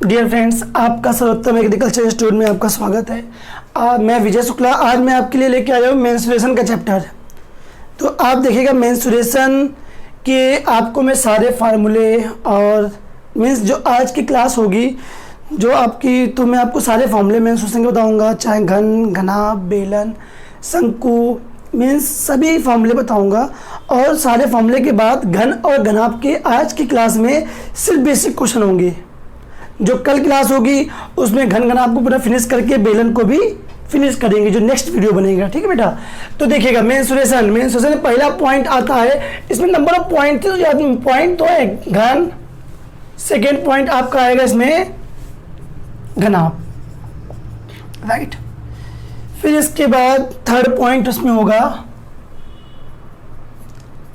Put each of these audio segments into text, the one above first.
Dear friends, आपका सर्वोत्तम agriculture studio में आपका स्वागत है। मैं विजय शुक्ला। आज मैं आपके लिए लेके आया हूँ मेंस्ट्रुएशन का चैप्टर। तो आप देखिएगा मेंस्ट्रुएशन के आपको मैं सारे फार्मूले और मीन्स जो आज की क्लास होगी जो आपकी, तो मैं आपको सारे फार्मूले मेंस्ट्रुएशन के बताऊँगा, चाहे घन, घनाभ, बेलन, शंकु, मीन्स सभी फार्मूले बताऊंगा। और सारे फार्मूले के बाद घन और घनाभ के आज की क्लास में सिर्फ बेसिक क्वेश्चन होंगे। जो कल क्लास होगी उसमें घन घनाभ को पूरा फिनिश करके बेलन को भी फिनिश करेंगे, जो नेक्स्ट वीडियो बनेगा। ठीक है बेटा। तो देखिएगा मेंस्ट्रुएशन में पहला पॉइंट आता है। इसमें नंबर ऑफ पॉइंट पॉइंट तो है घन, सेकेंड पॉइंट आपका आएगा इसमें घनाभ, राइट। फिर इसके बाद थर्ड पॉइंट उसमें होगा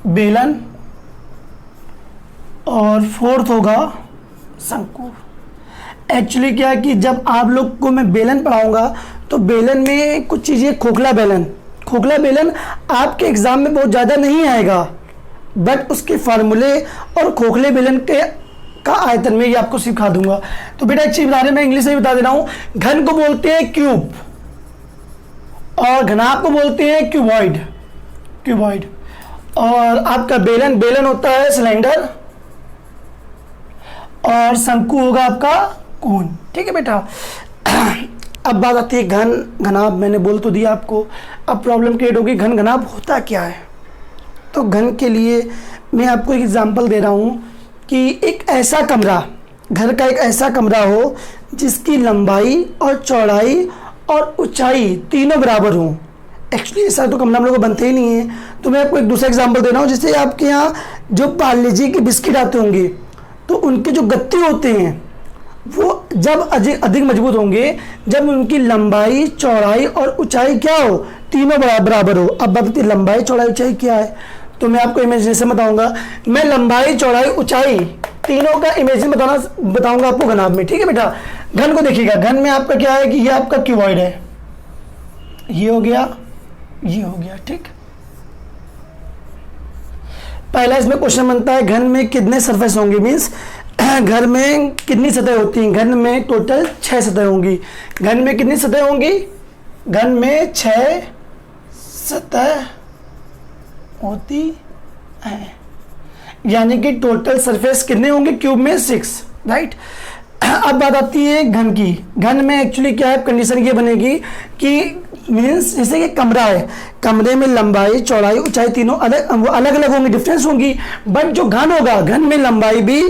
बेलन और फोर्थ होगा शंकु। एक्चुअली क्या है कि जब आप लोग को मैं बेलन पढ़ाऊंगा तो बेलन में कुछ चीज़ें, खोखला बेलन आपके एग्जाम में बहुत ज़्यादा नहीं आएगा, बट उसके फार्मूले और खोखले बेलन के का आयतन में ये आपको सिखा दूंगा। तो बेटा एक चीज़ बता रहे, मैं इंग्लिश में बता दे रहा हूँ। घन को बोलते हैं क्यूब और घनाभ को बोलते हैं क्यूबॉइड। और आपका बेलन होता है सिलेंडर और शंकु होगा आपका कोन। ठीक है बेटा। अब बात आती है घन घनाभ। मैंने बोल तो दिया आपको, अब प्रॉब्लम क्रिएट होगी घन घनाभ होता क्या है। तो घन के लिए मैं आपको एक एग्जांपल दे रहा हूँ कि एक ऐसा कमरा, घर का एक ऐसा कमरा हो जिसकी लंबाई और चौड़ाई और ऊंचाई तीनों बराबर हों। एक्चुअली ऐसा तो कमरा हम लोग को बनते ही नहीं है। तो मैं आपको एक दूसरा एग्जांपल दे रहा हूँ। जैसे आपके यहाँ जो पार्ले जी के बिस्किट आते होंगे तो उनके जो गत्ते होते हैं वो जब अधिक मजबूत होंगे जब उनकी लंबाई, चौड़ाई और ऊंचाई क्या हो, तीनों बराबर हो। अब बताइए लंबाई, चौड़ाई, ऊंचाई क्या है। तो मैं आपको इमेजिनेशन बताऊंगा। मैं लंबाई, चौड़ाई, ऊंचाई तीनों का इमेजिन बताऊंगा आपको घनाभ में। ठीक है बेटा। घन को देखिएगा, घन में आपका क्या है कि ये आपका क्यूबॉइड है, ये हो गया, ये हो गया। ठीक। पहला इसमें क्वेश्चन बनता है घन में कितने सरफेस होंगे, मीन्स घर में कितनी सतह होती हैं। घन में टोटल 6 सतह होंगी। घन में कितनी सतह होंगी, घन में 6 सतह होती है, यानी कि टोटल सरफेस कितने होंगे क्यूब में 6, राइट। अब बात आती है घन की। घन में एक्चुअली क्या है, कंडीशन ये बनेगी कि मीन्स जैसे कि कमरा है, कमरे में लंबाई, चौड़ाई, ऊंचाई तीनों अलग अलग होंगी, डिफरेंस होंगी। बट जो घन होगा, घन में लंबाई भी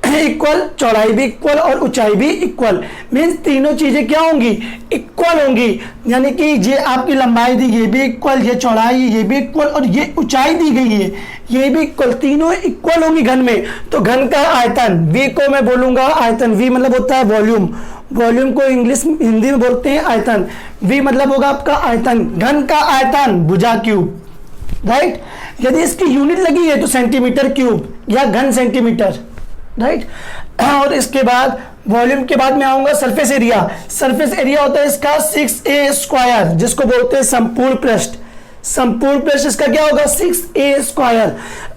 इक्वल, चौड़ाई भी इक्वल और ऊंचाई भी इक्वल। मीन्स तीनों चीजें क्या होंगी, इक्वल होंगी। यानी कि ये आपकी लंबाई दी, ये भी इक्वल, ये चौड़ाई, ये भी इक्वल और ये ऊंचाई दी गई है, ये भी इक्वल, तीनों इक्वल होंगी घन में। तो घन का आयतन, वी को मैं बोलूंगा आयतन। वी मतलब होता है वॉल्यूम, वॉल्यूम को इंग्लिश हिंदी में बोलते हैं आयतन। वी मतलब होगा आपका आयतन। घन का आयतन भुजा क्यूब, राइट। यदि इसकी यूनिट लगी है तो सेंटीमीटर क्यूब या घन सेंटीमीटर, राइट। और इसके बाद वॉल्यूम के बाद मैं आऊंगा सरफेस एरिया। सरफेस एरिया होता है इसका 6a², जिसको बोलते हैं संपूर्ण पृष्ठ। संपूर्ण पृष्ठ इसका क्या होगा, 6a²।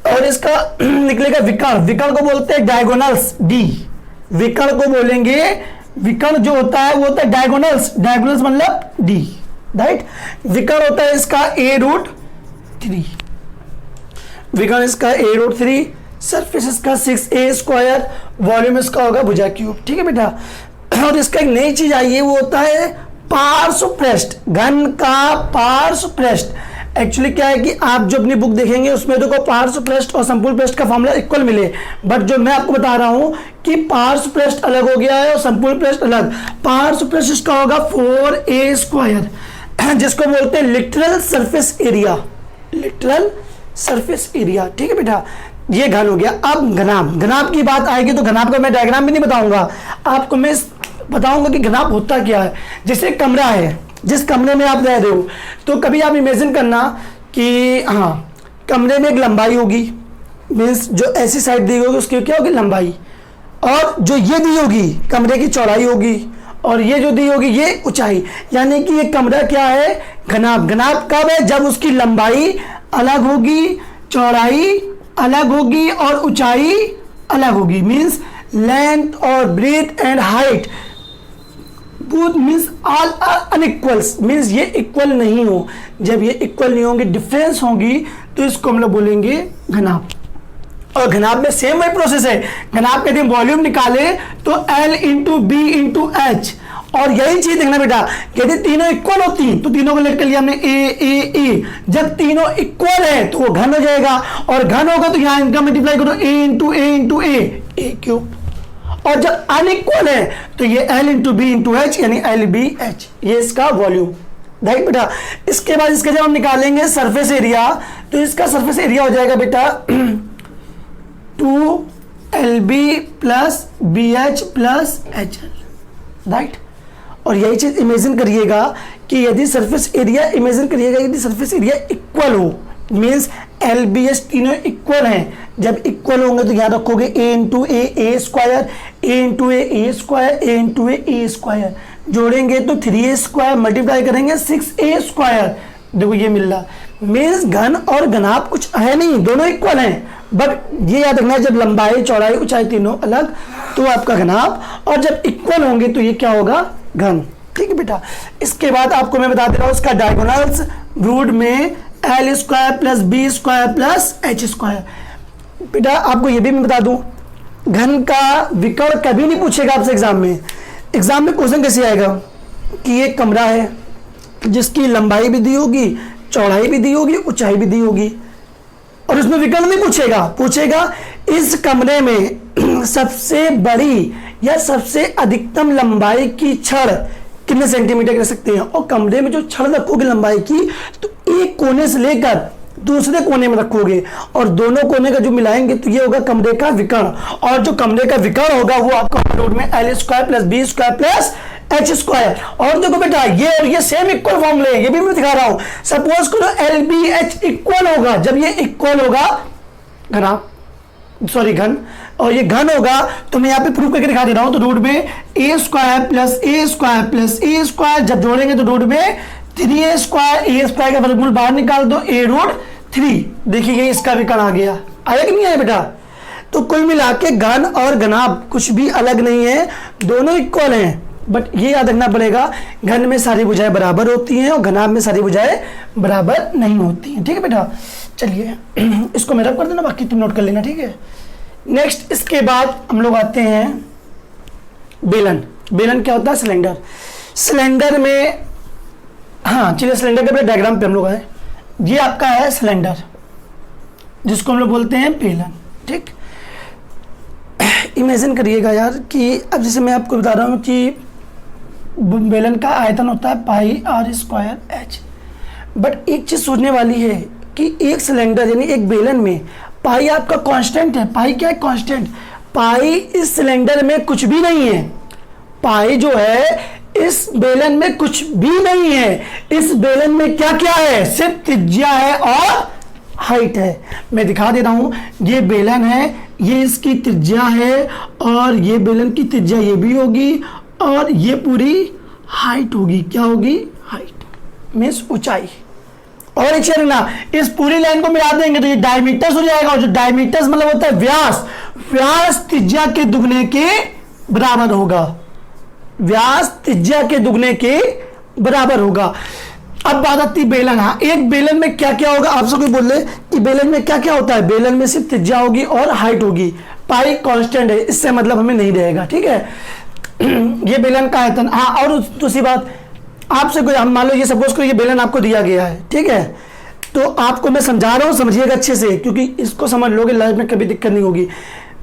और इसका निकलेगा विकर्ण। विकर्ण को बोलते हैं डायगोनल्स, डी। विकर्ण को बोलेंगे, विकर्ण जो होता है वो होता है डायगोनल्स, डायगोनल्स मतलब डी, राइट। विकर्ण होता है इसका a√3, विकर्ण इसका a√3, सरफेस इसका 6a², वॉल्यूम इसका होगा भुजा क्यूब। ठीक है बेटा। और इसका एक नई चीज आई है, वो होता है पार्श्व पृष्ठ। घन का पार्श्व पृष्ठ। एक्चुअली क्या है कि आप जो अपनी बुक देखेंगे उसमें देखो पार्श्व पृष्ठ और संपूर्ण पृष्ठ का फॉर्मूला इक्वल मिले, बट जो मैं आपको बता रहा हूं कि पार्श्व पृष्ठ अलग हो गया है और संपूर्ण पृष्ठ अलग। पार्श्व पृष्ठ इसका होगा 4a², जिसको बोलते हैं literal surface area, literal surface area. ठीक है बेटा। ये घन हो गया। अब घनाभ की बात आएगी तो घनाभ का मैं डायग्राम भी नहीं बताऊंगा आपको, मैं बताऊंगा कि घनाभ होता क्या है। जैसे कमरा है, जिस कमरे में आप रह रहे हो, तो कभी आप इमेजिन करना कि हाँ कमरे में एक लंबाई होगी, मीन्स जो ऐसी साइड दी होगी उसकी क्या होगी, लंबाई। और जो ये दी होगी कमरे की चौड़ाई होगी, और ये जो दी होगी ये ऊंचाई। यानी कि ये कमरा क्या है, घनाभ। घनाभ कब है, जब उसकी लंबाई अलग होगी, चौड़ाई अलग होगी और ऊंचाई अलग होगी। मीन्स लेंथ और breath and height both means all are unequals, means ये इक्वल नहीं हो। जब ये इक्वल नहीं होंगे, डिफरेंस होंगी, तो इसको हम लोग बोलेंगे घनाभ। और घनाभ में सेम वही प्रोसेस है। घनाभ के यदि वॉल्यूम निकाले तो L into B into H, और यही चीज देखना बेटा, यदि तीनों इक्वल होती तो तीनों को लेकर लिया हमने ए। जब तीनों इक्वल है तो वो घन हो जाएगा, और घन होगा तो यहां इनका मल्टीप्लाई करो ए इंटू ए क्यूब। और जब अनइक्वल है तो ये L into B into H यानी LBH, ये इसका वॉल्यूम। राइट बेटा। इसके बाद इसके जब हम निकालेंगे सरफेस एरिया, तो इसका सरफेस एरिया हो जाएगा बेटा 2LB plus BH plus HL। Right. और यही चीज इमेजिन करिएगा कि यदि सरफेस एरिया इमेजिन करिएगा यदि सरफेस एरिया इक्वल हो, मीन्स LBH तीनों इक्वल हैं। जब इक्वल होंगे तो याद रखोगे A into A square, A into A square, A into A square, जोड़ेंगे तो 3A स्क्वायर, मल्टीप्लाई करेंगे 6A स्क्वायर। देखो ये मिल रहा, मीन्स घन और घनाभ कुछ है नहीं, दोनों इक्वल हैं। बट ये याद रखना है, जब लंबाई चौड़ाई ऊंचाई तीनों अलग तो आपका घनाभ, और जब इक्वल होंगे तो ये क्या होगा, घन। ठीक है बेटा। इसके बाद आपको मैं बता दे रहा हूं उसका डायगोनल्स, रूट में L square plus B square plus H square. बेटा आपको ये भी मैं बता दूं, घन का विकर्ण कभी नहीं पूछेगा आपसे एग्जाम में। एग्जाम में क्वेश्चन कैसे आएगा कि एक कमरा है जिसकी लंबाई भी दी होगी, चौड़ाई भी दी होगी, ऊंचाई भी दी होगी, और उसमें विकर्ण नहीं पूछेगा। पूछेगा इस कमरे में सबसे बड़ी या सबसे अधिकतम लंबाई की छड़ कितने सेंटीमीटर कर सकते हैं, और कमरे में जो छड़ रखोगे लंबाई की, तो एक कोने से लेकर दूसरे कोने में रखोगे, और दोनों कोने का जो मिलाएंगे तो ये होगा कमरे का विकर्ण। और जो कमरे का विकर्ण होगा वो आपका रूट में L square plus B square plus H square. और देखो बेटा ये और ये सेम इक्वल फॉर्मूले हैं, ये भी मैं दिखा रहा हूं। सपोज करो LBH इक्वल होगा, जब ये इक्वल होगा घन, और ये घन होगा, तो मैं यहाँ पे प्रूफ करके दिखा दे रहा हूं। तो रूट में A square plus A square plus A square, जब जोड़ेंगे तो रूट में 3A स्क्वायर, A स्क्वायर का वर्गमूल बाहर निकाल दो, A रूट 3। देखिए इसका विकर्ण आ गया, आया कि नहीं आया बेटा। तो कुल मिला के घन और घनाभ कुछ भी अलग नहीं है, दोनों इक्वल हैं। बट ये याद रखना पड़ेगा, घन में सारी भुजाएं बराबर होती हैं और घनाभ में सारी भुजाएं बराबर नहीं होती हैं। ठीक है बेटा। चलिए इसको मैं रब कर देना, बाकी तुम नोट कर लेना। ठीक है। नेक्स्ट इसके बाद हम लोग आते हैं बेलन। बेलन क्या होता है, सिलेंडर। सिलेंडर में हाँ चलिए सिलेंडर के डायग्राम पे हम लोग आए। ये आपका है सिलेंडर, जिसको हम लोग बोलते हैं बेलन। ठीक। इमेजिन करिएगा यार कि अब जैसे मैं आपको बता रहा हूँ कि बेलन का आयतन होता है पाई आर स्क्वायर एच। बट एक चीज सोचने वाली है कि एक सिलेंडर यानी एक बेलन में पाई आपका कांस्टेंट है। पाई क्या है, कांस्टेंट। पाई इस सिलेंडर में कुछ भी नहीं है। पाई जो है इस बेलन में कुछ भी नहीं है। इस बेलन में क्या क्या है, सिर्फ त्रिज्या है और हाइट है। मैं दिखा दे रहा हूं, ये बेलन है, ये इसकी त्रिज्या है, और ये बेलन की त्रिज्या ये भी होगी, और ये पूरी हाइट होगी। क्या होगी, हाइट मीन्स ऊंचाई। और एक चीज ना, इस पूरी लाइन को मिला देंगे तो ये डायमीटर्स हो जाएगा, और जो डायमीटर्स मतलब होता है व्यास, व्यास त्रिज्या के दुगने के बराबर होगा। व्यास त्रिज्या के दुगने के बराबर होगा। अब बात आती है बेलन। हाँ, एक बेलन में क्या क्या होगा, आपसे कोई बोले कि बेलन में क्या क्या होता है, बेलन में सिर्फ त्रिज्या होगी और हाइट होगी। पाई कांस्टेंट है, इससे मतलब हमें नहीं रहेगा। ठीक है। ये बेलन का आयतन। हाँ, और दूसरी बात, आपसे कोई हम मान लो ये सपोज करो ये बेलन आपको दिया गया है, ठीक है, तो आपको मैं समझा रहा हूँ, समझिएगा अच्छे से, क्योंकि इसको समझ लोगे लाइफ में कभी दिक्कत नहीं होगी।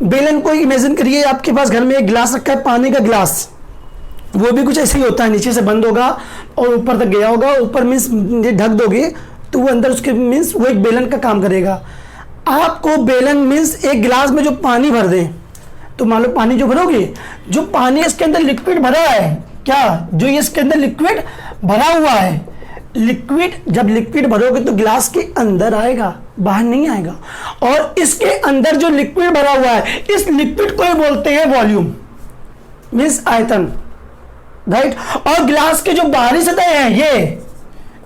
बेलन को इमेजिन करिए आपके पास घर में एक गिलास रखा है, पानी का गिलास, वो भी कुछ ऐसे ही होता है, नीचे से बंद होगा और ऊपर तक गया होगा। ऊपर मीन्स ये ढक दोगे तो वो अंदर उसके मीन्स वो एक बेलन का काम करेगा। आपको बेलन मीन्स एक गिलास में जो पानी भर दे, तो मान लो पानी जो भरोगे, जो पानी इसके अंदर लिक्विड भरा है, क्या जो ये इसके अंदर लिक्विड भरा हुआ है, लिक्विड जब लिक्विड भरोगे तो गिलास के अंदर आएगा, बाहर नहीं आएगा। और इसके अंदर जो लिक्विड भरा हुआ है, इस लिक्विड को ही बोलते हैं वॉल्यूम मीन्स आयतन, राइट। और गिलास के जो बाहरी सतह है,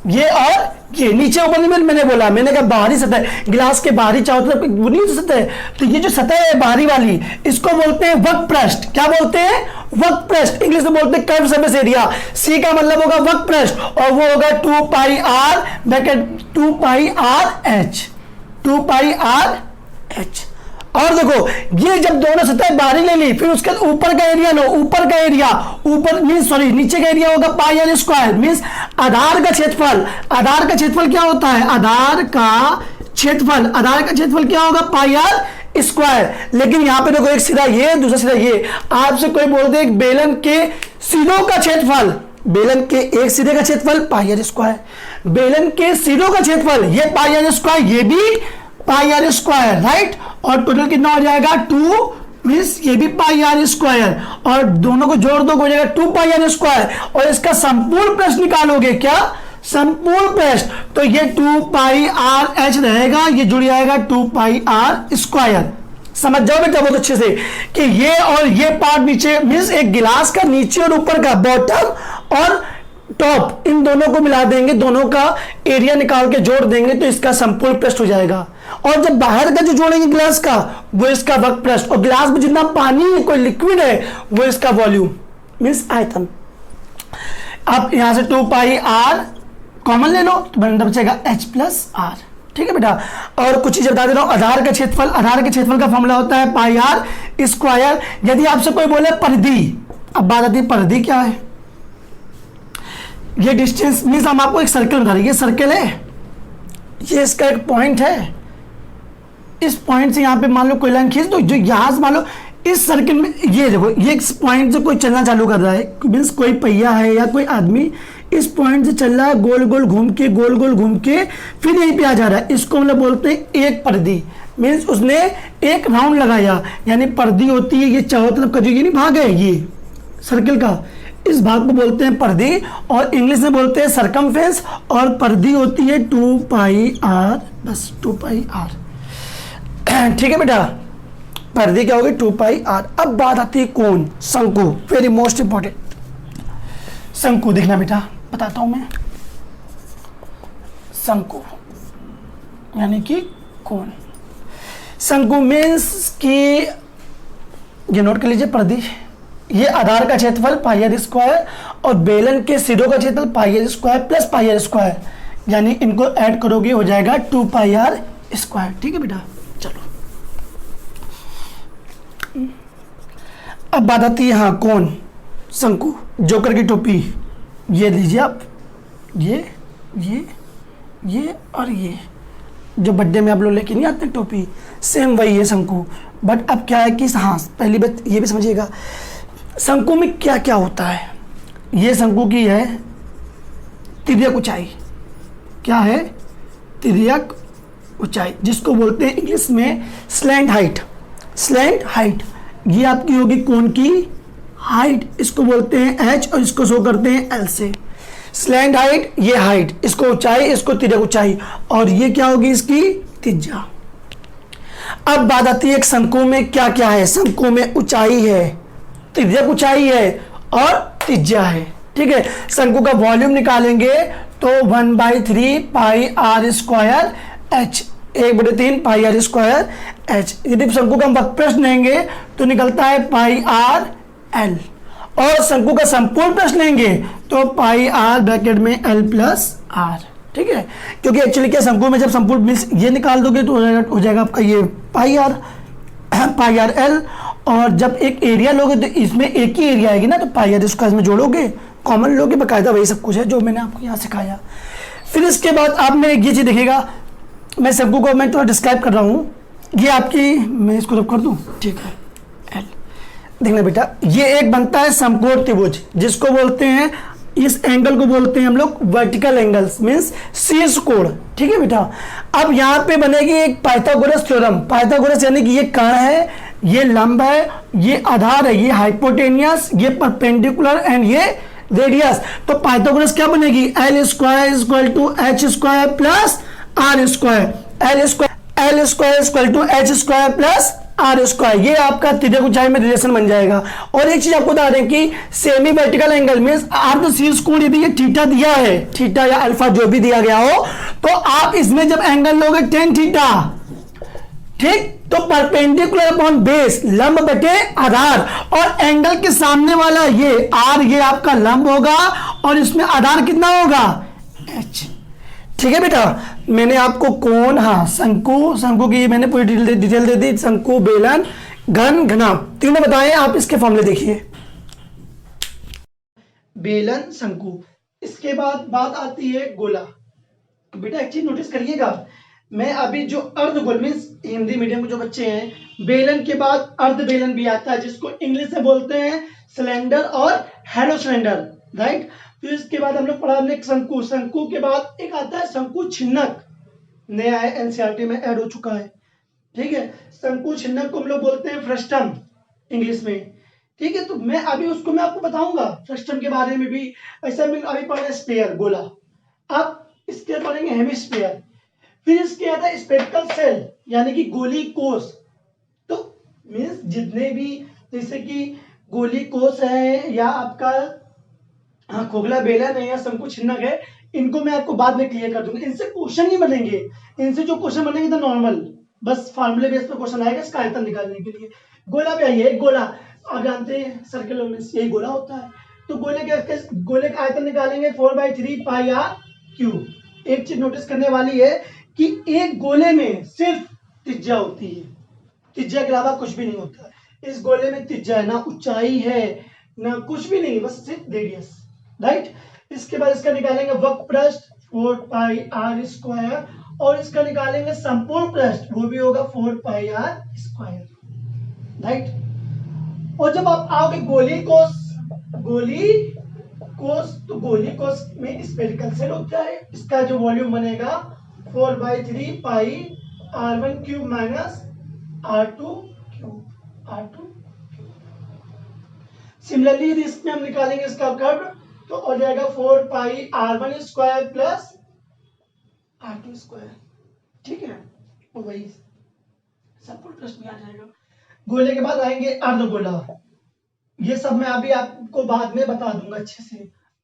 ये और ये नीचे ऊपर नहीं मैंने बोला, मैंने कहा बाहरी सतह, गिलास के बाहरी चारों तरफ वो नहीं होती सतह, तो ये जो सतह है बाहरी वाली इसको बोलते हैं वक्र पृष्ठ। क्या बोलते हैं? वक्र पृष्ठ। इंग्लिश में बोलते हैं कर्व सरफेस एरिया। सी का मतलब होगा वक्र पृष्ठ और वो होगा 2 pi r bracket 2 pi r H, 2 pi r H. और देखो ये जब दोनों सतह बाहरी ले ली, फिर उसके ऊपर का एरिया लो, ऊपर का एरिया, ऊपर मीन सॉरी नीचे का एरिया होगा पाई आर स्क्वायर, मीन्स आधार का क्षेत्रफल। आधार का क्षेत्रफल क्या होता है? आधार का क्षेत्रफल, आधार का क्षेत्रफल क्या होगा? पाई आर स्क्वायर। लेकिन यहां पे देखो एक सिरा ये, दूसरा सिरा ये। आपसे कोई बोल दे एक बेलन के सिरों का क्षेत्रफल, बेलन के एक सिरे का क्षेत्रफल पाई आर स्क्वायर, बेलन के सिरों का क्षेत्रफल ये पाई आर स्क्वायर, ये भी पाई आर स्क्वायर, राइट। और टोटल कितना हो जाएगा? 2 मीन्स ये भी पाई आर स्क्वायर और दोनों को जोड़ दो हो जाएगा 2 पाई आर स्क्वायर। और इसका संपूर्ण पृष्ठ निकालोगे, क्या? संपूर्ण पृष्ठ, तो ये 2 पाई आर एच रहेगा, ये जुड़ जाएगा 2 पाई आर स्क्वायर। समझ जाओ बेटा बहुत अच्छे से कि ये और ये पार्ट नीचे मीन्स एक गिलास का नीचे और ऊपर का, बॉटम और टॉप, इन दोनों को मिला देंगे, दोनों का एरिया निकाल के जोड़ देंगे तो इसका संपूर्ण पृष्ठ हो जाएगा। और जब बाहर का जो जोड़ेंगे गिलास का वो इसका वक्र पृष्ठ, और गिलास में जितना पानी है, कोई लिक्विड है, वो इसका वॉल्यूम मीन्स आयतन। अब यहां से 2 पाई आर कॉमन ले लो तो बचेगा h प्लस आर। ठीक है बेटा। और कुछ चीजें बता दे रहा हूं। आधार का क्षेत्रफल, आधार के क्षेत्रफल का फॉर्मूला होता है पाई आर स्क्वायर। यदि आपसे कोई बोले परिधि, अब बात आती है परिधि क्या है? ये डिस्टेंस मीन्स हम आपको एक सर्कल बता रहे हैं, ये सर्कल है, ये इसका एक पॉइंट है, इस पॉइंट से यहां पे मान लो कोई लाइन खींच दो, जो यहां से मान लो इस सर्कल में, ये देखो ये पॉइंट से कोई चलना चालू कर रहा है, मीन्स कोई पहिया है या कोई आदमी इस पॉइंट से चल रहा है, गोल गोल घूम के, गोल गोल घूम के फिर यहीं पे आ जा रहा है, इसको हम लोग बोलते हैं एक परिधि। मीन्स उसने एक राउंड लगाया, यानी परिधि होती है ये चारों तरफ का जो ये नहीं भाग है ये सर्कल का, इस भाग को बोलते हैं परिधि, और इंग्लिश में बोलते हैं सरकमफेरेंस। और परिधि होती है 2 पाई आर, बस 2 पाई आर। ठीक है बेटा, परिधि क्या होगी? 2 पाई आर। अब बात आती है कोण, शंकु, वेरी मोस्ट इंपॉर्टेंट। शंकु देखना बेटा, बताता हूं मैं। शंकु यानी कि कोण। शंकु मीन्स कि ये नोट कर लीजिए, परिधि ये आधार का क्षेत्रफल पाई आर स्क्वायर और बेलन के सिरों का क्षेत्रफल pi r square plus pi r square, यानी इनको ऐड करोगे हो जाएगा 2 पाई आर स्क्वायर। ठीक है बेटा, चलो अब बात आती है हाँ कौन? शंकु, जोकर की टोपी, ये लीजिए आप, ये और ये जो बर्थडे में आप लोग लेके नहीं आते टोपी, सेम वही है शंकु। बट अब क्या है कि हाँ पहली बात ये भी समझिएगा, शंकु में क्या क्या होता है। ये शंकु की है तिर्यक ऊंचाई। क्या है? तिर्यक ऊंचाई, जिसको बोलते हैं इंग्लिश में स्लैंट हाइट। स्लैंट हाइट ये आपकी होगी कोण की हाइट, इसको बोलते हैं h और इसको शो करते हैं l से। स्लैंट हाइट ये हाइट, इसको ऊंचाई, इसको तिर्यक ऊंचाई, और ये क्या होगी इसकी त्रिज्या। अब बात आती है शंकु में क्या क्या है। शंकु में ऊंचाई है, तिर्यक ऊंचाई है और त्रिज्या है। ठीक है, शंकु का वॉल्यूम निकालेंगे तो 1/3 pi r square H, 1/3 pi r square H. यदि शंकु का हम वक्र लेंगे तो निकलता है पाई आर एल, और शंकु का संपूर्ण प्रश्न लेंगे तो पाई आर ब्रैकेट में एल प्लस आर। ठीक है, क्योंकि एक्चुअली क्या शंकु में जब संपूर्ण मीन्स ये निकाल दोगे तो हो जाएगा आपका ये पाई आर एल, और जब एक एरिया लोगे तो इसमें एक ही एरिया आएगी ना, तो पाई आर स्क्वायर में जोड़ोगे, कॉमन लोगे, बकायदा वही सब कुछ है जो मैंने आपको यहाँ सिखाया। फिर इसके बाद आपने एक ये चीज़ देखिएगा, मैं शंकु को मैं थोड़ा डिस्क्राइब कर रहा हूँ, ये आपकी मैं इसको रब कर दूँ, ठीक है एल। देखना बेटा, ये एक बनता है समकोण त्रिभुज, जिसको बोलते हैं, इस एंगल को बोलते हैं हम लोग वर्टिकल एंगल्स, मींस शीर्ष कोण। ठीक है बेटा, अब यहाँ पे बनेगी एक पाइथागोरस थ्योरम। पाइथागोरस यानी कि ये कर्ण है, ये लंब है, ये आधार है, ये हाइपोटेनियस, ये परपेंडिकुलर एंड ये रेडियस। तो पाइथागोरस क्या बनेगी? L square equal to H square plus R square, L square equal to H square plus R square, ये आपका त्रिज्या ऊंचाई में रिलेशन बन जाएगा। और एक चीज आपको बता दें कि सेमी वर्टिकल एंगल मींस अर्ध शीर्ष कोण यदि ये थीटा दिया है, थीटा या अल्फा जो भी दिया गया हो, तो आप इसमें जब एंगल लोगे टेन थीटा, ठीक, तो परपेंडिकुलर अपॉन बेस, लंब बटे आधार, और एंगल के सामने वाला ये आर, ये आपका लंब होगा और इसमें आधार कितना होगा, एच। ठीक है बेटा, मैंने आपको कोण, हाँ शंकु, शंकु की मैंने पूरी डिटेल दे दी, शंकु, बेलन, घन, घनाभ, तीनों बताए। आप इसके फॉर्मूले देखिए, बेलन, शंकु। इसके बाद बात आती है गोला। बेटा एक चीज नोटिस करिएगा, मैं अभी जो अर्धगोल मीन्स हिंदी मीडियम के जो बच्चे हैं, बेलन के बाद अर्ध बेलन भी आता है जिसको इंग्लिश में बोलते हैं सिलेंडर और हैलो सिलेंडर, राइट। फिर इसके बाद हम लोग पढ़ा हमने शंकु, शंकु के बाद एक आता है शंकु छिन्नक, नया है, एनसीईआरटी में ऐड हो चुका है, ठीक है। शंकु छिन्नक को हम लोग बोलते हैं फ्रस्टम इंग्लिश में, ठीक है। तो मैं अभी उसको मैं आपको बताऊंगा फ्रस्टम के बारे में भी। ऐसा मैं अभी पढ़ रहे स्पेयर, गोला, आप इसके पढ़ेंगे हेमिस्फीयर। फिर इसके आता है स्पेक्ट्रल सेल यानी कि गोली कोष। तो मीन्स जितने भी, जैसे कि गोली कोष है या आपका खोखला बेलन है या शंकु छिन्नक है, इनको मैं आपको बाद में क्लियर कर दूंगा। इनसे क्वेश्चन नहीं बनेंगे, इनसे जो क्वेश्चन बनेंगे तो नॉर्मल बस फार्मूले बेस पे क्वेश्चन आएगा इसका आयतन निकालने के लिए। गोला भी आइए, एक गोला आप जानते हैं सर्कल में यही गोला होता है। तो गोले का आयतन निकालेंगे 4/3 पाई आर क्यूब। एक चीज नोटिस करने वाली है कि एक गोले में सिर्फ त्रिज्या होती है, त्रिज्या के अलावा कुछ भी नहीं होता। इस गोले में त्रिज्या है, ना ऊंचाई है ना कुछ भी नहीं, बस सिर्फ रेडियस, राइट। इसके बाद इसका निकालेंगे वक्र पृष्ठ 4 पाई आर स्क्वायर, और इसका निकालेंगे संपूर्ण पृष्ठ, वो भी होगा 4 पाई आर स्क्वायर, राइट। और जब आप आओगे गोली कोष, तो गोली कोष में स्फेरिकल सेल होता है। इसका जो वॉल्यूम बनेगा 4/3 पाई r1 cube minus r2 cube. Similarly यदि इसमें हम निकालेंगे इसका कर्व, तो हो जाएगा 4 पाई r1 square plus r2 square, ठीक है। तो वही संपूर्ण प्रश्न में आ जाएगा। गोले के बाद आएंगे अर्धगोला, ये सब मैं अभी आपको बाद में बता दूंगा अच्छे से।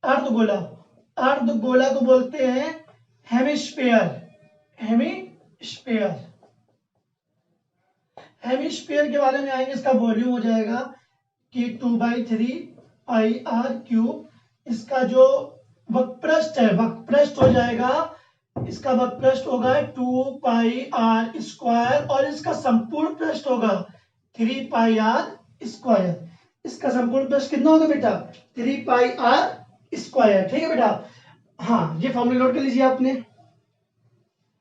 अर्धगोला को बोलते हैं हेमिस्फीयर। हेमिस्फीयर के बारे में आएंगे, इसका वॉल्यूम हो जाएगा कि 2/3 पाई आर क्यूब। इसका जो वक्रपृष्ठ है, वक्रपृष्ठ हो जाएगा, इसका वक्रपृष्ठ होगा 2 पाई आर स्क्वायर, और इसका संपूर्ण पृष्ठ होगा 3 पाई आर स्क्वायर। इसका संपूर्ण पृष्ठ कितना होगा बेटा, 3 पाई आर स्क्वायर, ठीक है बेटा। हाँ, ये फॉर्मूला नोट कर लीजिए आपने।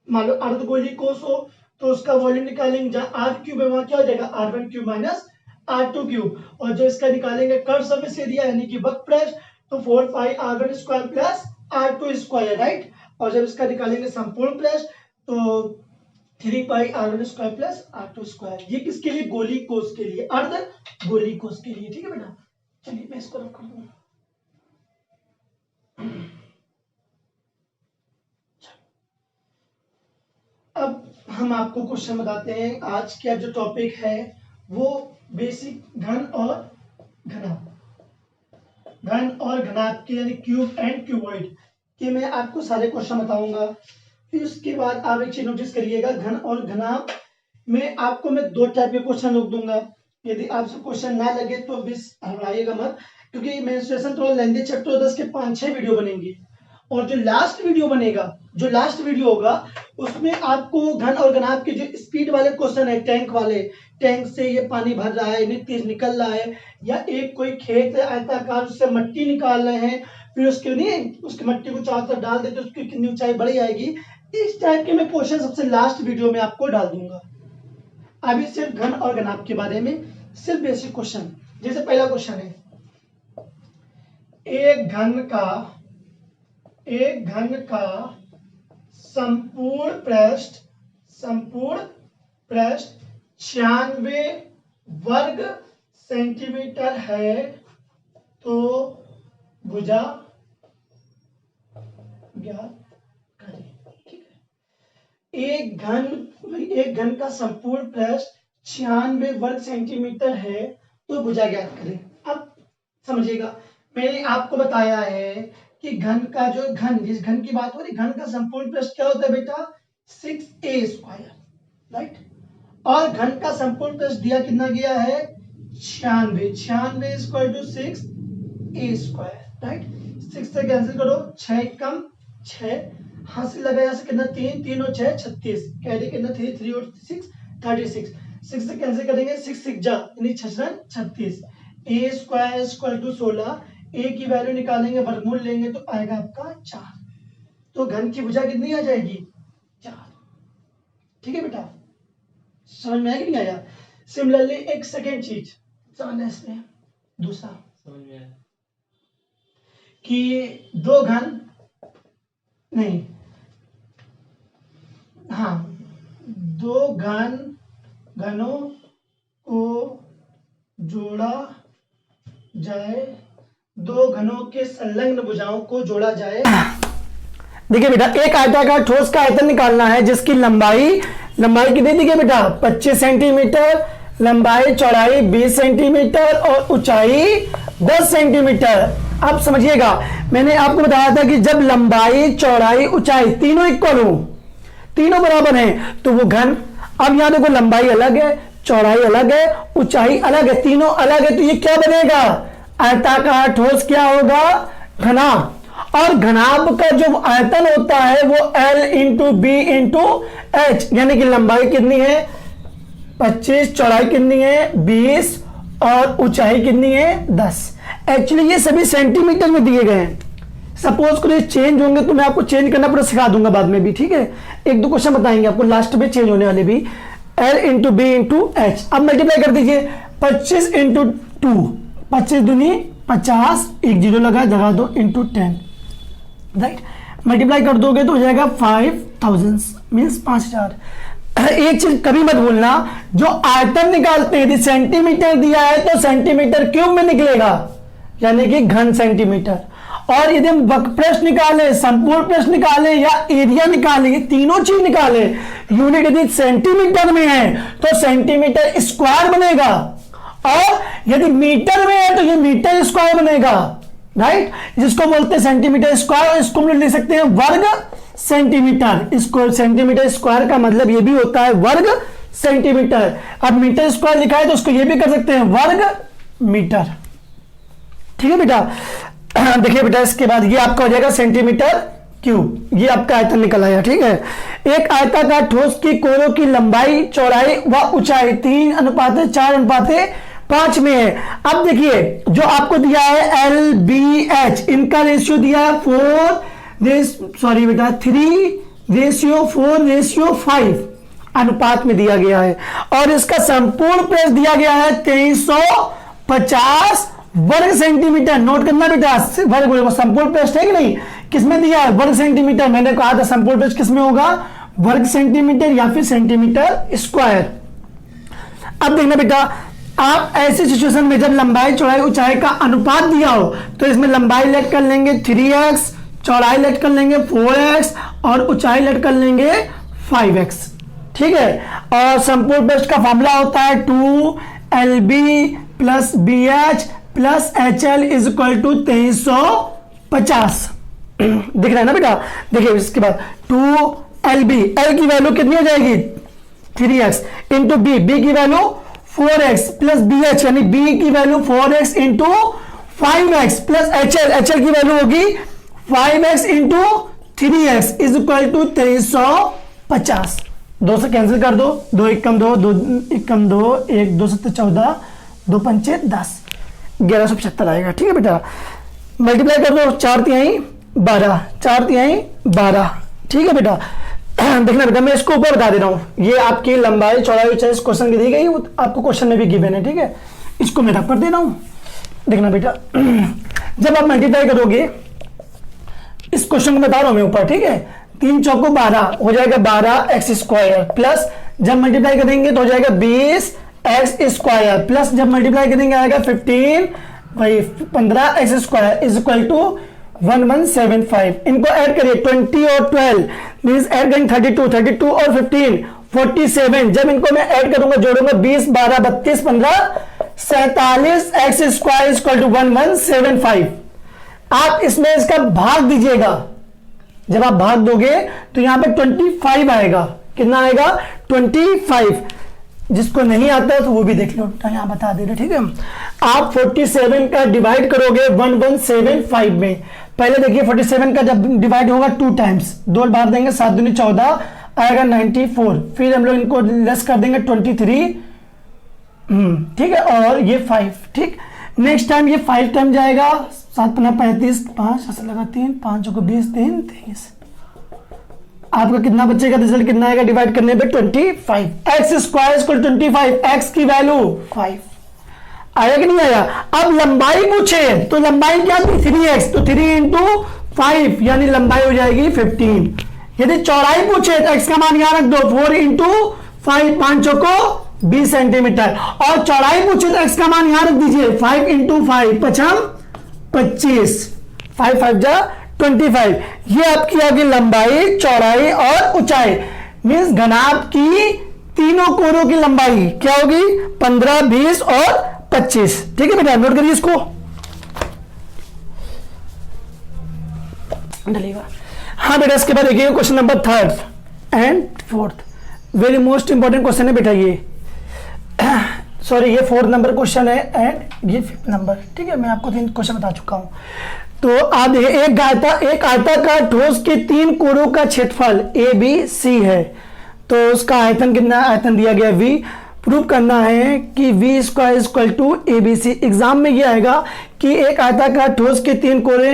मान लो अर्धगोली कोष हो तो उसका वॉल्यूम निकालेंगे, जहां आर क्यूब है वहां क्या हो जाएगा r1 cube minus r2 cube, और जो इसका निकालेंगे कर्व सरफेस एरिया यानी कि वक्रपृष्ठ, तो 4 पाई r1 square plus r2 square, right. और जब इसका निकालेंगे संपूर्ण पृष्ठ, तो 3 पाई r1 square plus r2 square. ये किसके लिए, गोली कोष के लिए, अर्ध गोली कोष के लिए, ठीक है बेटा। चलिए मैं इसको रख दूंगा। अब हम आपको क्वेश्चन बताते हैं। आज का जो टॉपिक है वो बेसिक घन और घनाभ के यानी क्यूब एंड क्यूबॉइड के मैं आपको सारे क्वेश्चन बताऊंगा। फिर उसके बाद आप एक चीज नोटिस करिएगा, घन और घनाभ में आपको मैं 2 टाइप के क्वेश्चन रोक दूंगा। यदि आपसे क्वेश्चन ना लगे तो बस हड़ाइएगा मत, क्योंकि मेंस्ट्रुएशन थोड़ा लेंथी चैप्टर 10 के 5-6 वीडियो बनेंगे, और जो लास्ट वीडियो होगा उसमें आपको घन और घनाभ के जो स्पीड वाले क्वेश्चन है, टैंक वाले, टैंक से ये पानी भर रहा है, इतनी तेज निकल रहा है, या एक कोई खेत है आयताकार उससे मट्टी निकाल रहे हैं, फिर उसकी मट्टी को चारों तरफ डाल देते, उसकी कितनी ऊंचाई बढ़ी आएगी, इस टाइप के मैं क्वेश्चन सबसे लास्ट वीडियो में आपको डाल दूंगा। अभी सिर्फ घन और घनाभ के बारे में सिर्फ बेसिक क्वेश्चन। जैसे पहला क्वेश्चन है, एक घन का संपूर्ण पृष्ठ 96 वर्ग सेंटीमीटर है, तो भुजा ज्ञात करें, ठीक है। एक घन का संपूर्ण पृष्ठ 96 वर्ग सेंटीमीटर है तो भुजा ज्ञात करें। अब समझिएगा, मैंने आपको बताया है कि घन का जो घन, जिस घन की बात हो रही, घन का संपूर्ण पृष्ठ क्या होता है बेटा? 6a², right. और घन का संपूर्ण पृष्ठ दिया कितना गया है? 96 = 6a², राइट। 6 से कैंसिल करो, 6 कम 6, हाथ से लगा यहाँ से कितना? 3, 3 और 6 36, कैरी कितना? 3, 3 और 6 36, 6 से कैंसिल करेंगे, 6 6 जा यानी 6 36, a² = 16, a की वैल्यू निकालेंगे, वर्गमूल लेंगे तो आएगा आपका 4। तो घन की भुजा कितनी आ जाएगी? 4। ठीक है बेटा, समझ में आया कि नहीं आया? सिमिलरली एक सेकेंड चीज समझना इसमें, दूसरा समझ में आया कि दो घन नहीं, हाँ, दो घनों को जोड़ा जाए, दो घनों के संलग्न भुजाओं को जोड़ा जाए। देखिए बेटा, एक आयताकार ठोस का आयतन निकालना है जिसकी लंबाई कितनी दी गई बेटा? 25 सेंटीमीटर, लंबाई चौड़ाई 20 सेंटीमीटर और ऊंचाई 10 सेंटीमीटर। अब समझिएगा, मैंने आपको बताया था कि जब लंबाई चौड़ाई ऊंचाई तीनों इक्वल हो, तीनों बराबर हैं, तो वो घन। अब यहां देखो, लंबाई अलग है, चौड़ाई अलग है, ऊंचाई अलग है, तीनों अलग है, तो ये क्या बनेगा? आयताकार ठोस क्या होगा? घनाभ। और घनाभ का जो आयतन होता है वो L × B × H, यानी कि लंबाई कितनी है? 25, चौड़ाई कितनी है? 20 और ऊंचाई कितनी है? 10। एक्चुअली ये सभी सेंटीमीटर में दिए गए हैं। सपोज करो चेंज होंगे तो मैं आपको चेंज करना पूरा सिखा दूंगा बाद में भी, ठीक है? एक दो क्वेश्चन बताएंगे आपको लास्ट में चेंज होने वाले भी। L × B × H, अब मल्टीप्लाई कर दीजिए, 25 × 2, 25 दूनी 50, एक जीरो लगा दो, इंटू 10, राइट। मल्टीप्लाई कर दोगे तो हो जाएगा 5000 मीन्स 5000। एक चीज कभी मत भूलना, जो आयतन निकालते हैं, यदि सेंटीमीटर दिया है तो सेंटीमीटर क्यूब में निकलेगा, यानी कि घन सेंटीमीटर। और यदि हम वक्रपृष्ठ निकाले, संपूर्ण पृष्ठ निकाले या एरिया निकाले, ये तीनों चीज निकाले, यूनिट यदि सेंटीमीटर में है तो सेंटीमीटर स्क्वायर बनेगा, और यदि मीटर में है तो ये मीटर स्क्वायर बनेगा, राइट। जिसको बोलते हैं सेंटीमीटर स्क्वायर, इसको हम लिख सकते हैं वर्ग सेंटीमीटर। इसको सेंटीमीटर स्क्वायर का मतलब ये भी होता है वर्ग सेंटीमीटर। अब मीटर स्क्वायर लिखा है तो उसको ये भी कर सकते हैं वर्ग मीटर। ठीक है बेटा, देखिए बेटा, इसके बाद ये आपका हो जाएगा सेंटीमीटर क्यूब। ये आपका आयतन निकल आया, ठीक है। एक आयताकार ठोस की कोरों की लंबाई, चौड़ाई व ऊंचाई 3:4:5 में है। अब देखिए, जो आपको दिया है LBH, इनका रेशियो दिया है 3:4:5 अनुपात में दिया गया है, और इसका संपूर्ण पृष्ठ दिया गया है 2350 वर्ग सेंटीमीटर। नोट करना बेटा, वर्ग संपूर्ण पृष्ठ है कि नहीं, किसमें दिया है? वर्ग सेंटीमीटर। मैंने कहा था संपूर्ण पृष्ठ किसमें होगा? वर्ग सेंटीमीटर या फिर सेंटीमीटर स्क्वायर। अब देखना बेटा, आप ऐसी सिचुएशन में जब लंबाई चौड़ाई ऊंचाई का अनुपात दिया हो तो इसमें लंबाई लेट कर लेंगे 3x, चौड़ाई लेट कर लेंगे 4x और ऊंचाई लेट कर लेंगे 5x, ठीक है। और संपूर्ण पृष्ठ का फॉर्मूला होता है 2LB + BH + HL = 2350। दिख रहा है ना बेटा? देखिए इसके बाद 2LB, L की वैल्यू कितनी हो जाएगी? 3x इंटू B की वैल्यू 4x + BH यानी B की value 4x into 5x + HL की वैल्यू होगी 5x इंटू 3x = 2350। 2 से कैंसिल कर दो, 2 × 1 = 2, 2 × 2 = 1, 2 × 7 = 14, 2 × 5 = 10, 1175 आएगा, ठीक है बेटा। मल्टीप्लाई कर दो, 4×3 = 12, 4×3 = 12, ठीक है बेटा। देखना बेटा, मैं इसको ऊपर बता दे रहा हूं, ये आपकी लंबाई चौड़ाई ऊंचाई इस क्वेश्चन की दी गई, आपको क्वेश्चन में भी गिवन है, ठीक है। इसको मैं रख कर दे रहा हूं। देखना बेटा, जब आप मल्टीप्लाई करोगे, इस क्वेश्चन को बता रहा हूं मैं ऊपर, ठीक है। 3 × 4 = 12 हो जाएगा 12x² प्लस जब मल्टीप्लाई करेंगे तो हो जाएगा 20x² प्लस जब मल्टीप्लाई करेंगे आएगा 15 वही 15x² = 1175। इनको ऐड करिए, 20 और 12 मीन्स ऐड करेंगे 32 और 15 47, जब इनको मैं ऐड करूंगा, जोड़ूंगा, 20, 12, 32, 15, 47, एक्स स्क्वायर इक्वल टू 1175। आप इसमें इसका भाग दीजिएगा, जब आप भाग दोगे तो यहां पे 25 आएगा। कितना आएगा? 25। जिसको नहीं आता तो वो भी देख लो, तो यहां बता दे रहे, ठीक है। आप 47 का डिवाइड करोगे 1175 में। पहले देखिए 47 का जब डिवाइड होगा 2 टाइम्स, 2 बार देंगे, 7 दूनी 14 आएगा 94। फिर हम लोग इनको लेस कर देंगे 23, ठीक है, और ये 5, ठीक। नेक्स्ट टाइम ये 5 टाइम जाएगा, 7 × 35, 5 ऐसा लगा 3, 5 को 20, 3, 23। आपका कितना बचेगा? रिजल्ट कितना आएगा डिवाइड करने पे? 25। एक्स स्क्वायर इक्वल 25, एक्स की वैल्यू 5 आया कि नहीं आया? अब लंबाई पूछे तो लंबाई क्या थी? 3x, तो 3 × 5 यानी लंबाई हो जाएगी 15। यदि चौड़ाई पूछे तो x का मान यहां रख दो, 4 × 5, 5 को 20 सेंटीमीटर। और चौड़ाई पूछे तो x का मान यहां रख दीजिए, 5 × 5, 25, 5 5 जा 25। ये आपकी आ गई लंबाई, चौड़ाई और ऊंचाई। मींस घनाभ की तीनों कोरों की लंबाई क्या होगी? 15, 20 और 25। ठीक है बेटा, नोट करिए इसको। डलेगा। हाँ बेटा, इसके बाद देखिए question number 3 and 4, very most important question है बेटा ये। सॉरी, ये 4 नंबर क्वेश्चन है एंड ये 5 नंबर। ठीक है, मैं आपको 3 क्वेश्चन बता चुका हूं। तो आप देखिए, एक आयताकार ठोस के 3 कोरों का क्षेत्रफल ABC है, तो उसका आयतन कितना? आयतन दिया गया V। प्रूव करना है कि V² = ABC। एग्जाम में ये आएगा कि एक आयताकार ठोस के 3 कोरे,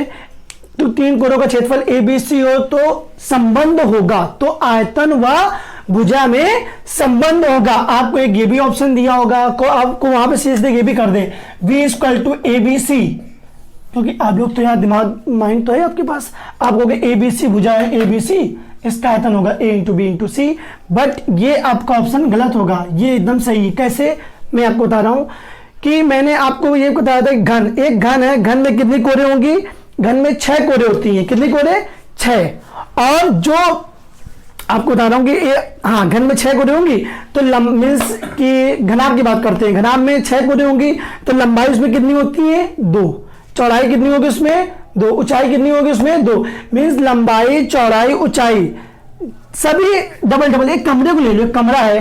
तो 3 कोरों का क्षेत्रफल ABC हो तो संबंध होगा, तो आयतन व भुजा में संबंध होगा। आपको एक ये भी ऑप्शन दिया होगा, को आपको वहां पे सीधे ये भी कर दें, V = ABC, क्योंकि आप लोग तो यार दिमाग माइंड तो है आपके पास। आप कहोगे ABC भुजा है, ABC, इसका आयतन होगा A × B × C, बट ये आपका ऑप्शन गलत होगा, ये एकदम सही है। कैसे? मैं आपको बता रहा हूं कि मैंने आपको ये बताया था, घन, एक घन है, घन में कितनी कोरे होंगी? घन में 6 कोरे होती हैं। कितनी कोरे? 6। और जो आपको बता रहा हूं कि हाँ, घन में 6 कोरे होंगी, तो मीन्स की घनाभ की बात करते हैं, घनाभ में 6 कोरे होंगी, तो लंबाई उसमें कितनी होती है? 2। चौड़ाई कितनी होगी उसमें? 2। ऊंचाई कितनी होगी उसमें? 2। मीन्स लंबाई, चौड़ाई, ऊंचाई सभी डबल। एक कमरे को ले लो, कमरा है,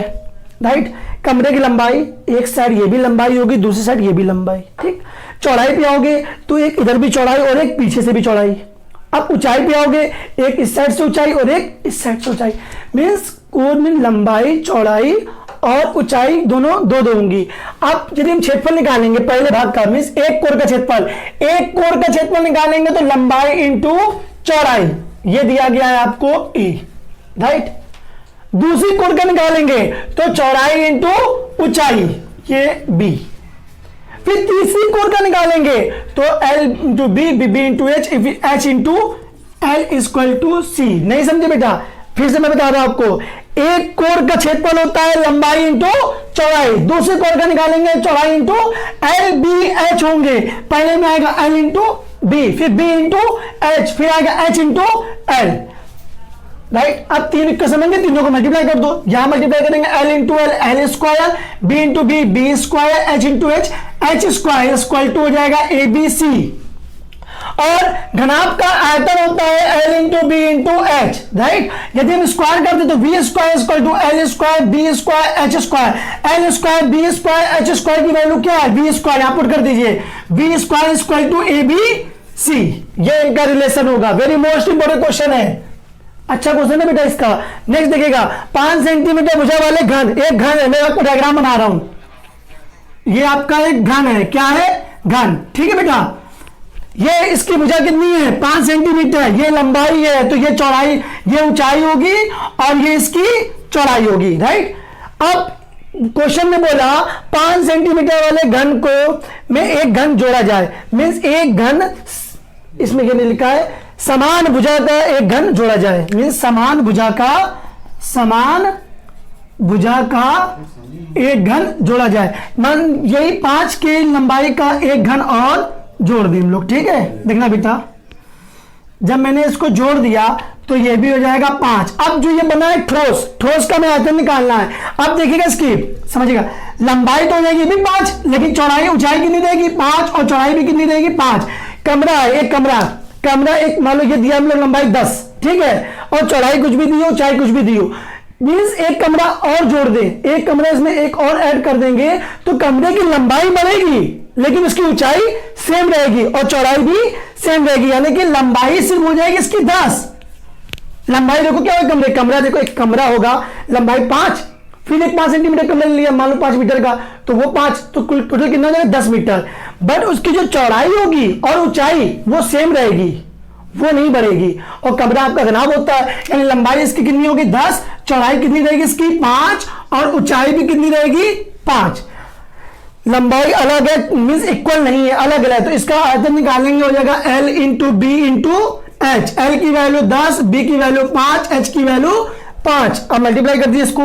राइट। कमरे की लंबाई, एक साइड ये भी लंबाई होगी, दूसरी साइड ये भी लंबाई, ठीक। चौड़ाई पे आओगे तो एक इधर भी चौड़ाई और एक पीछे से भी चौड़ाई। अब ऊंचाई पे आओगे, एक इस साइड से ऊंचाई और एक इस साइड से ऊंचाई। मीन्स कोर में लंबाई, चौड़ाई और ऊंचाई दोनों 2 होंगी। अब यदि हम क्षेत्रफल निकालेंगे पहले भाग का, मीन्स एक कोर का क्षेत्रफल, एक कोर का क्षेत्रफल निकालेंगे तो लंबाई इंटू चौड़ाई, ये दिया गया है आपको E, राइट। दूसरी कोर का निकालेंगे तो चौड़ाई इंटू ऊंचाई, ये B। फिर तीसरी कोर का निकालेंगे तो L × B, B × H, H × L = C। नहीं समझे बेटा? फिर से मैं बता रहा हूं आपको, एक कोर का क्षेत्रफल होता है लंबाई इंटू चौड़ाई, दूसरे कोर का निकालेंगे चौड़ाई इंटू L, B, H होंगे। पहले में आएगा L × B, फिर B × H, फिर आएगा H × L, राइट। अब 3 का समझेंगे, तीनों को मल्टीप्लाई कर दो। यहां मल्टीप्लाई करेंगे L × L, L², B × B, B², H × H, H² = हो जाएगा ABC। और घनाभ का आयतन होता है L × B × H, राइट। यदि हम स्क्वायर करते तो V² = L², B², H², L², B², H² की वैल्यू क्या है? V², यहां पुट कर दीजिए, V² = ABC। ये इनका रिलेशन होगा। वेरी मोस्ट इंपोर्टेंट क्वेश्चन है, अच्छा क्वेश्चन है बेटा इसका। नेक्स्ट देखिएगा, 5 सेंटीमीटर भुजा वाले घन, एक घन है, मैं आपको डायग्राम बना रहा हूं। ये आपका एक घन है, क्या है? घन, ठीक है बेटा। ये इसकी भुजा कितनी है? 5 सेंटीमीटर। ये लंबाई है, तो ये चौड़ाई, ये ऊंचाई होगी और ये इसकी चौड़ाई होगी, राइट। अब क्वेश्चन में बोला 5 सेंटीमीटर वाले घन को में एक घन जोड़ा जाए, मीन्स एक घन, इसमें क्या लिखा है? समान भुजा का एक घन जोड़ा जाए, मीन्स समान भुजा का एक घन जोड़ा जाए। मान यही 5 की लंबाई का एक घन और जोड़ दें हम लोग, ठीक है। देखना बेटा, जब मैंने इसको जोड़ दिया तो ये भी हो जाएगा 5। अब जो ये बना है ठोस, ठोस का मैं आयतन निकालना है। अब देखिएगा इसकी, समझिएगा, लंबाई तो हो जाएगी भी 5, लेकिन चौड़ाई ऊंचाई कितनी देगी 5, और चौड़ाई भी कितनी देगी 5। कमरा है, एक कमरा एक, मान लो ये दिया हम लोग लंबाई 10, ठीक है, और चौड़ाई कुछ भी दी हो, ऊंचाई कुछ भी दी हो, मीन्स एक कमरा और जोड़ दें, एक कमरा इसमें एक और ऐड कर देंगे, तो कमरे की लंबाई बढ़ेगी लेकिन उसकी ऊंचाई सेम रहेगी और चौड़ाई भी सेम रहेगी, यानी कि लंबाई सिर्फ हो जाएगी इसकी 10। लंबाई देखो क्या होगा कमरा देखो, एक कमरा होगा लंबाई 5, फिर एक 5 सेंटीमीटर कमरा लिया, मान लो 5 मीटर का, तो वो 5, तो कुल टोटल कितना हो जाएगा 10 मीटर। बट उसकी जो चौड़ाई होगी और ऊंचाई वो सेम रहेगी, वो नहीं बढ़ेगी। और कमरा आपका घनाभ होता है, यानी लंबाई इसकी कितनी होगी 10, चौड़ाई कितनी रहेगी इसकी 5, और ऊंचाई भी कितनी रहेगी 5। लंबाई अलग है, मीन्स इक्वल नहीं है, अलग अलग है, तो इसका आयतन निकालेंगे, हो जाएगा L into B into H. L की वैल्यू 10, बी की वैल्यू 5, एच की वैल्यू 5। अब मल्टीप्लाई कर दिए इसको,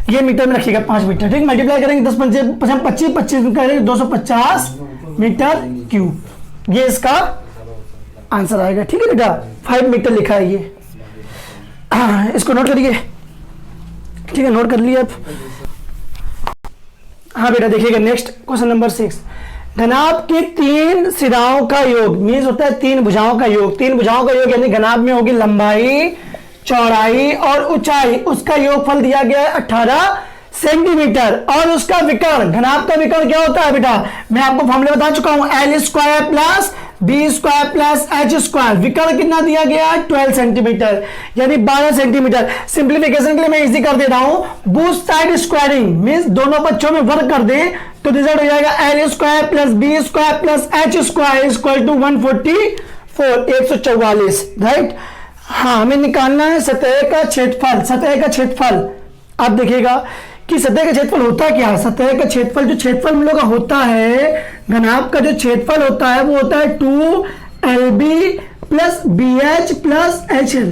ये मीटर में रखिएगा 5 मीटर, ठीक, मल्टीप्लाई करेंगे 10 5 25 25 करेंगे 250 मीटर क्यूब, ये इसका आंसर आएगा। ठीक है बेटा, 5 मीटर लिखा है ये, इसको नोट करिए, ठीक है, नोट कर लिए अब। हाँ बेटा देखिएगा नेक्स्ट क्वेश्चन नंबर 6, घनाभ के 3 सिराओं का योग, मीन्स होता है 3 भुजाओं का योग। 3 भुजाओं का योग यानी घनाभ में होगी लंबाई, चौड़ाई और ऊंचाई, उसका योगफल दिया गया है 18 सेंटीमीटर। और उसका विकर्ण, घनाभ का विकर्ण क्या होता है बेटा, मैं आपको फॉर्मूला बता चुका हूं, L square plus B square plus H square. विकर्ण कितना दिया गया है 12 सेंटीमीटर, यानी 12 सेंटीमीटर। सिंप्लीफिकेशन के लिए मैं इजी कर दे रहा हूं, बोथ साइड स्क्वायरिंग मीन्स दोनों पक्षों में वर्ग कर दें, तो रिजल्ट हो जाएगा L square plus B square plus H square equal to 144, 144, right. हाँ, हमें निकालना है सतह का क्षेत्रफल, सतह का क्षेत्रफल। आप देखिएगा कि सतह का क्षेत्रफल होता क्या है, सतह का क्षेत्रफल, जो क्षेत्रफल हम लोग का होता है, घनाभ का जो क्षेत्रफल होता है वो होता है 2LB plus BH plus HL।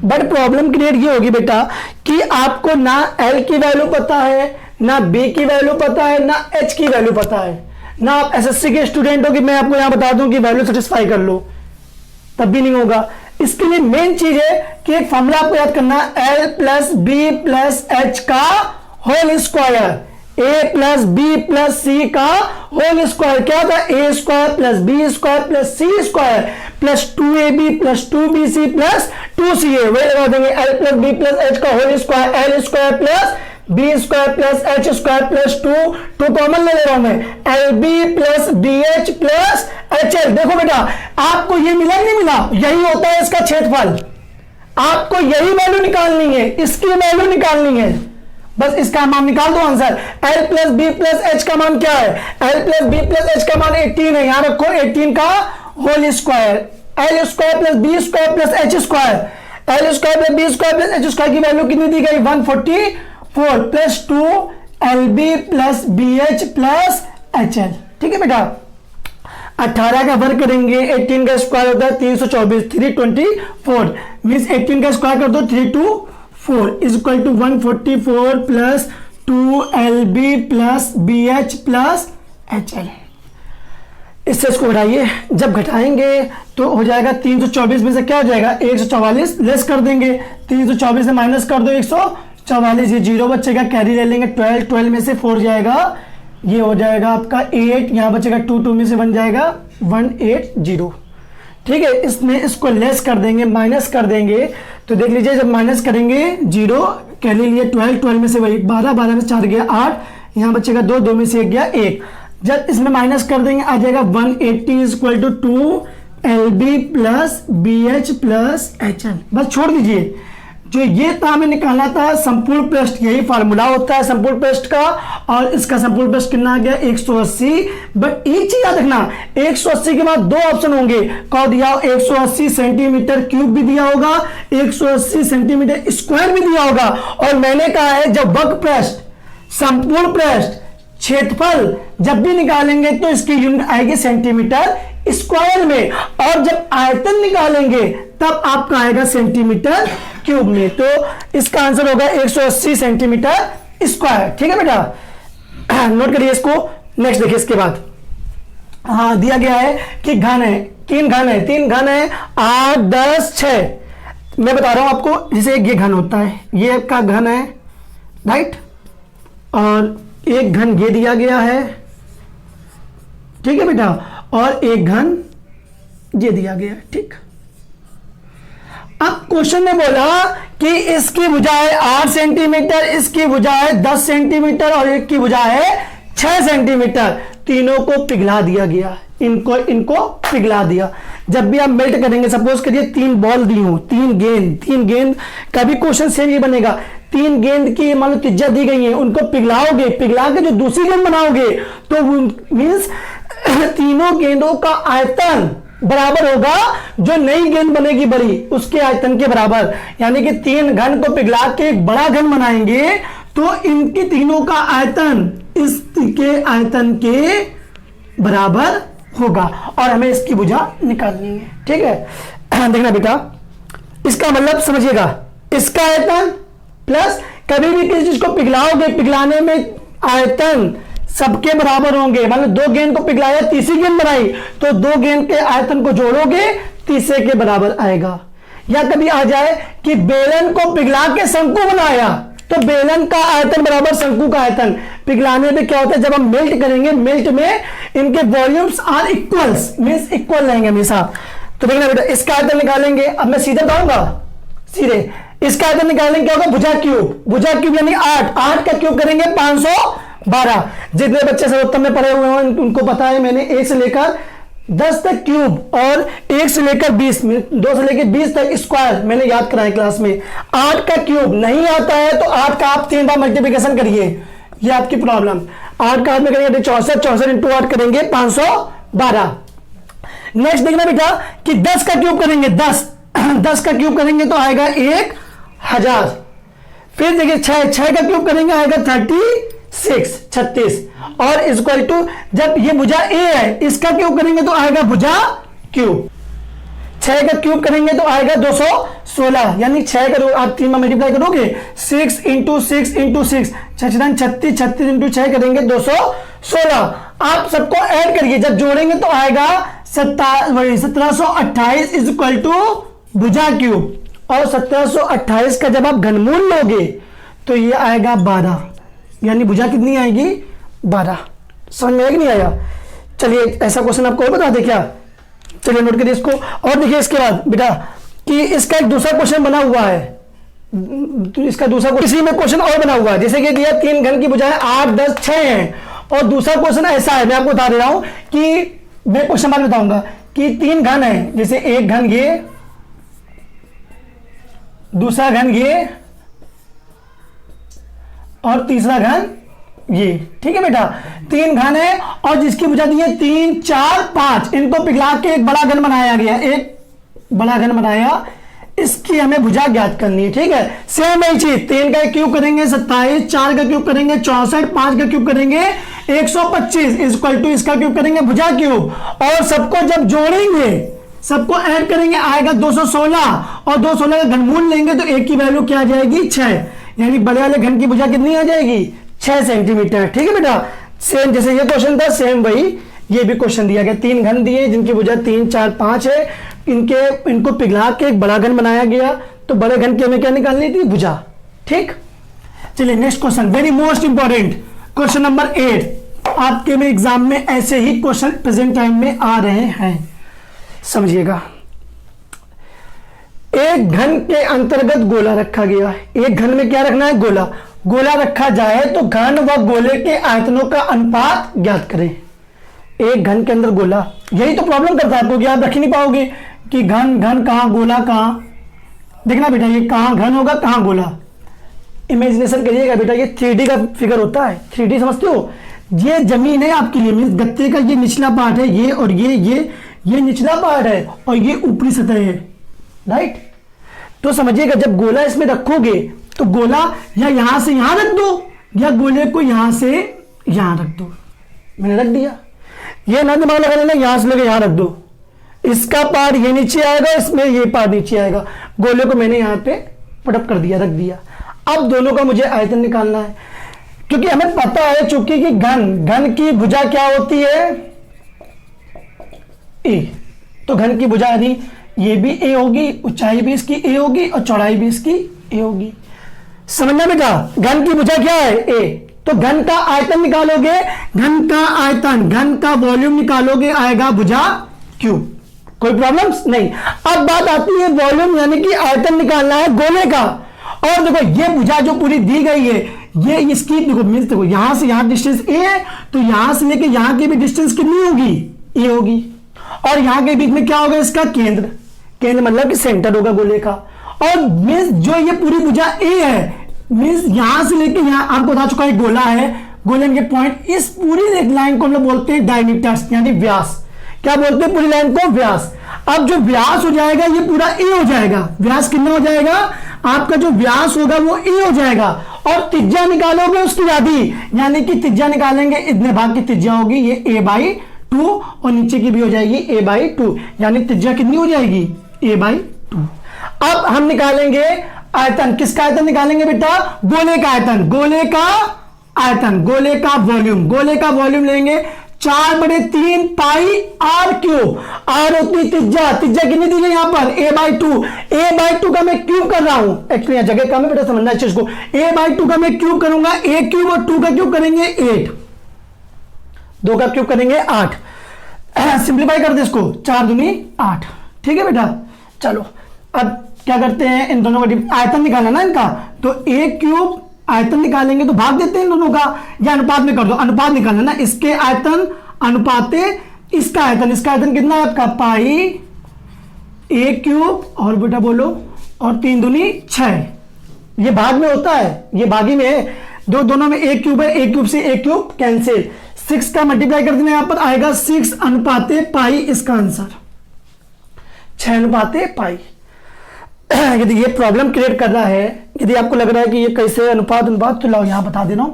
But problem create ये होगी बेटा कि आपको ना L की वैल्यू पता है, ना B की वैल्यू पता है, ना H की वैल्यू पता है, ना आप SSC के स्टूडेंट हो कि मैं आपको यहां बता दूं कि वैल्यू सेटिस्फाई कर लो, तब भी नहीं होगा। इसके लिए मेन चीज है कि एक फॉर्मूला आपको याद करना है, L plus B plus H का whole square, A plus B plus C का होल स्क्वायर। क्या होता है, A square plus B square plus C square plus 2AB plus 2BC plus 2CA। वही लगा देंगे, L plus B plus H का whole square, L square plus B square plus H square plus 2 common ले रहा हूं मैं, LB plus BH plus HL। देखो बेटा आपको ये मिला नहीं मिला, यही होता है इसका क्षेत्रफल। आपको यही वैल्यू निकालनी है, इसकी वैल्यू निकालनी है, बस इसका मान निकाल दो answer. L plus B plus H का मान क्या है, L plus B plus H का मान 18 है, यहां रखो 18 का whole square, L square plus B square plus H square, L square plus B square plus H square की वैल्यू कितनी दी गई 144 plus 2LB plus BH plus HL। ठीक है बेटा, 18 का वर्ग करेंगे, 18 का स्क्वायर होता है 324, 324 मीन्स 18 का स्क्वायर कर दो 324 is equal to 144 plus 2LB plus BH plus HL। इससे इसको घटाइए, जब घटाएंगे तो हो जाएगा 324 में से क्या हो जाएगा 144, लेस कर देंगे, 324 से माइनस कर दो 144, ये 0 बचेगा, कैरी ले लेंगे 12 में से 4 जाएगा, ये हो जाएगा आपका 8, यहाँ बचेगा 2 में से बन जाएगा 180। ठीक है, इसमें इसको लेस कर देंगे, माइनस कर देंगे, तो देख लीजिए जब माइनस करेंगे 0 कैरी लिए 12 में से वही 12 में से 4 गया 8, यहाँ बचेगा 2 में से 1 गया 1। जब इसमें माइनस कर देंगे आ जाएगा 180 equal to 2LB plus BH plus HL। बस छोड़ दीजिए, जो ये था हमें निकालना था संपूर्ण पृष्ठ, यही फार्मूला होता है संपूर्ण पृष्ठ का, और इसका संपूर्ण पृष्ठ कितना आ गया 180। बट एक चीज याद रखना, 180 के बाद 2 ऑप्शन होंगे, कौ दिया 180 सेंटीमीटर क्यूब भी दिया होगा, 180 सेंटीमीटर स्क्वायर भी दिया होगा, और मैंने कहा है जब वक्र पृष्ठ, संपूर्ण पृष्ठ, क्षेत्रफल जब भी निकालेंगे तो इसकी यूनिट आएगी सेंटीमीटर स्क्वायर में, और जब आयतन निकालेंगे तब आपका आएगा सेंटीमीटर क्यूब में। तो इसका आंसर होगा 180 सेंटीमीटर स्क्वायर। ठीक है बेटा, नोट करिए इसको। नेक्स्ट देखिए इसके बाद हाँ दिया गया है कि घन है, तीन घन है 8 10 6। मैं बता रहा हूं आपको, जैसे एक ये घन होता है, ये आपका घन है राइट, और एक घन ये दिया गया है, ठीक है बेटा, और एक घन ये दिया गया है, ठीक। अब क्वेश्चन ने बोला कि इसकी भुजा है 8 सेंटीमीटर, इसकी भुजा है 10 सेंटीमीटर और एक की भुजा है 6 सेंटीमीटर। तीनों को पिघला दिया गया, इनको पिघला दिया। जब भी आप मेल्ट करेंगे, सपोज करिए 3 बॉल दी हो, 3 गेंद का भी क्वेश्चन सेम ही बनेगा। 3 गेंद की मान लो त्रिज्या दी गई है, उनको पिघलाओगे, पिघला के जो दूसरी गेंद बनाओगे तो मीन्स तीनों गेंदों का आयतन बराबर होगा, जो नई गेंद बनेगी बड़ी उसके आयतन के बराबर। यानी कि 3 घन को पिघला के एक बड़ा घन बनाएंगे तो इनके तीनों का आयतन इसके आयतन के बराबर होगा, और हमें इसकी भुजा निकालनी है, ठीक है। देखना बेटा, इसका मतलब समझिएगा, इसका आयतन प्लस कभी भी किसी चीज को पिघलाओगे, पिघलाने में आयतन सबके बराबर होंगे। मतलब 2 गेंद को पिघलाया, तीसरी गेंद बनाई, तो 2 गेंद के आयतन को जोड़ोगे तीसरे के बराबर आएगा। या कभी आ जाए कि बेलन को पिघला के शंकु बनाया, तो बेलन का आयतन बराबर शंकु का आयतन। पिघलाने में क्या होता है, जब हम मेल्ट करेंगे, मेल्ट में इनके volumes are equals, means equal रहेंगे हमेशा। तो देखना बेटा, इसका आयतन निकालेंगे। अब मैं सीधे बताऊंगा, सीधे इसका आयतन निकालेंगे, क्या होगा, भुजा क्यूब यानी 8 का क्यूब करेंगे 512। जितने बच्चे सर्वोत्तम में पढ़े हुए हैं उनको पता है, मैंने 1 से लेकर 10 तक क्यूब और 1 से लेकर 20, 2 से लेकर 20 तक स्क्वायर मैंने याद कराया क्लास में। 8 का क्यूब नहीं आता है तो 8 का आप 3 बार मल्टीप्लिकेशन करिए, ये आपकी प्रॉब्लम। 8 का हाथ में करेंगे 64 इंटू 8 करेंगे 512। नेक्स्ट देखना बेटा कि 10 का क्यूब करेंगे, 10 का क्यूब करेंगे तो आएगा 1000। फिर देखिए 6 का क्यूब करेंगे आएगा 36 और इक्वल टू, जब ये भुजा ए है इसका क्यूब करेंगे तो आएगा भुजा क्यूब। 6 का क्यूब करेंगे तो आएगा 216, यानी 6 का आप 3 में मल्टीप्लाई करोगे 6 इंटू 6 इंटू 6 36 इंटू 6 करेंगे 216। आप सबको ऐड करिए, जब जोड़ेंगे तो आएगा 1728 इज इक्वल टू भुजा क्यूब। और 1728 का जब आप घनमूल लोगे तो ये आएगा 12, यानी भुजा कितनी आएगी 12। समझ में आया कि नहीं आया? चलिए ऐसा क्वेश्चन आपको और बता दे क्या, चलिए नोट करिए इसको। और देखिए इसके बाद बेटा कि इसका एक दूसरा क्वेश्चन बना हुआ है, तो इसका दूसरा इसी में क्वेश्चन और बना हुआ है। जैसे कि दिया 3 घन की भुजाएं 8 10 6 है, और दूसरा क्वेश्चन ऐसा है, मैं आपको बता दे रहा हूं कि मैं क्वेश्चन बाद बताऊंगा कि 3 घन है, जैसे एक घन ये, दूसरा घन ये और तीसरा घन ये, ठीक है बेटा। 3 घन है और जिसकी भुजा दी है 3 4 5, इनको पिघला के एक बड़ा घन बनाया गया, एक बड़ा घन बनाया, इसकी हमें भुजा ज्ञात करनी है, ठीक है। सेम वही चीज, 3 का क्यूब करेंगे 27, 4 का क्यूब करेंगे 64, 5 का क्यूब करेंगे 125 इक्वल टू इसका क्यूब करेंगे भुजा क्यूब, और सबको जब जोड़ेंगे, सबको ऐड करेंगे आएगा 216, और 216 का घनमूल लेंगे तो एक की वैल्यू क्या आ जाएगी 6, यानी बड़े वाले घन की भुजा कितनी आ जाएगी 6 सेंटीमीटर, ठीक है बेटा। सेम जैसे ये क्वेश्चन था सेम वही ये भी क्वेश्चन दिया गया। 3 घन दिए जिनकी भुजा 3 4 5 है, इनको पिघला के एक बड़ा घन बनाया गया, तो बड़े घन की हमें क्या निकालनी थी भुजा, ठीक। चलिए next question, very most important question number 8। आपके में एग्जाम में ऐसे ही क्वेश्चन प्रेजेंट टाइम में आ रहे हैं, समझिएगा। एक घन के अंतर्गत गोला रखा गया है। एक घन में क्या रखना है, गोला। गोला रखा जाए तो घन व गोले के आयतनों का अनुपात ज्ञात करें। एक घन के अंदर गोला, यही तो प्रॉब्लम करता है आपको कि आप रख ही नहीं पाओगे कि घन घन कहां गोला कहां। देखना बेटा ये कहां घन होगा कहां गोला, इमेजिनेशन करिएगा बेटा। ये 3D का फिगर होता है, 3D समझते हो। ये जमीन है आपके लिए, मीन गत्ते का ये निचला पार्ट है, ये और ये निचला पार्ट है और ये ऊपरी सतह है, राइट। तो समझिएगा जब गोला इसमें रखोगे तो गोला या यहां से यहां रख दो या गोले को यहां से यहां रख दो। मैंने रख दिया, ये ना दिमाग लगा लेना, यहां से लेकर यहां रख दो। इसका पार्ट ये नीचे आएगा, इसमें ये पार्ट नीचे आएगा। गोले को मैंने यहां पे पटक कर दिया, रख दिया। अब दोनों का मुझे आयतन निकालना है, क्योंकि हमें पता है चूंकि कि घन की भुजा क्या होती है, ए। तो घन की भुजा यदि ये भी ए होगी, ऊंचाई भी इसकी ए होगी और चौड़ाई भी इसकी ए होगी। समझना बेटा, घन की भुजा क्या है? ए। तो घन का आयतन निकालोगे, घन का आयतन, घन का वॉल्यूम निकालोगे, आएगा भुजा क्यूब। कोई प्रॉब्लम नहीं। अब बात आती है वॉल्यूम यानी कि आयतन निकालना है गोले का। और देखो ये भुजा जो पूरी दी गई है, ये इसकी देखो मीन्स देखो यहां से यहां डिस्टेंस ए है, तो यहां से लेके यहां की भी डिस्टेंस कितनी होगी? ए होगी। और यहां के बीच में क्या होगा? इसका केंद्र। केंद्र मतलब कि सेंटर होगा गोले का। और मीन्स जो ये पूरी भुजा ए है, मीन्स यहां से लेके यहां आपको बता चुका है गोला है, गोले के पॉइंट, इस पूरी लाइन को हम लोग बोलते हैं डायमीटर्स यानी व्यास। क्या बोलते हैं पूरी लाइन को? व्यास। अब जो व्यास हो जाएगा ये पूरा ए हो जाएगा। व्यास कितना हो जाएगा? आपका जो व्यास होगा वो ए हो जाएगा। और त्रिज्या निकालोगे उसकी आधी, यानी कि त्रिज्या निकालेंगे, इतने भाग की त्रिज्या होगी ये a/2 और नीचे की भी हो जाएगी a/2, यानी त्रिज्या कितनी हो जाएगी? a/2। अब हम निकालेंगे आयतन। किसका आयतन निकालेंगे बेटा? गोले का आयतन। गोले का आयतन, गोले का वॉल्यूम। गोले का वॉल्यूम लेंगे 4/3 पाई आर क्यूब। आर होती त्रिज्या, त्रिज्या कितनी दी गई यहां पर? a/2। a/2 का मैं क्यूब कर रहा हूं, एक्चुअली यहां जगह कम है बेटा, समझना इस चीज को। a/2 का मैं क्यूब करूंगा, a क्यूब और 2 का क्यूब करेंगे 8, 2 का क्यूब करेंगे 8। सिंप्लीफाई कर दे इसको, 4 दूनी 8। ठीक है बेटा, चलो अब क्या करते हैं, इन दोनों का आयतन निकालना ना इनका, तो a क्यूब आयतन निकालेंगे तो भाग देते हैं इन दोनों का, या अनुपात में कर दो, अनुपात निकालना ना, इसके आयतन अनुपाते इसका आयतन। इसका आयतन कितना है आपका? पाई a क्यूब और बेटा बोलो, और 3 दूनी 6। ये भाग में होता है, ये भागी में है, दोनों में a क्यूब है, a क्यूब से a क्यूब कैंसिल, 6 का मल्टीप्लाई कर देना, यहां पर आएगा 6 अनुपाते पाई, इसका आंसर 6 अनुपाते पाई। यदि ये प्रॉब्लम क्रिएट कर रहा है, यदि आपको लग रहा है कि ये कैसे अनुपात, तो लाओ यहां बता दे रहा हूं,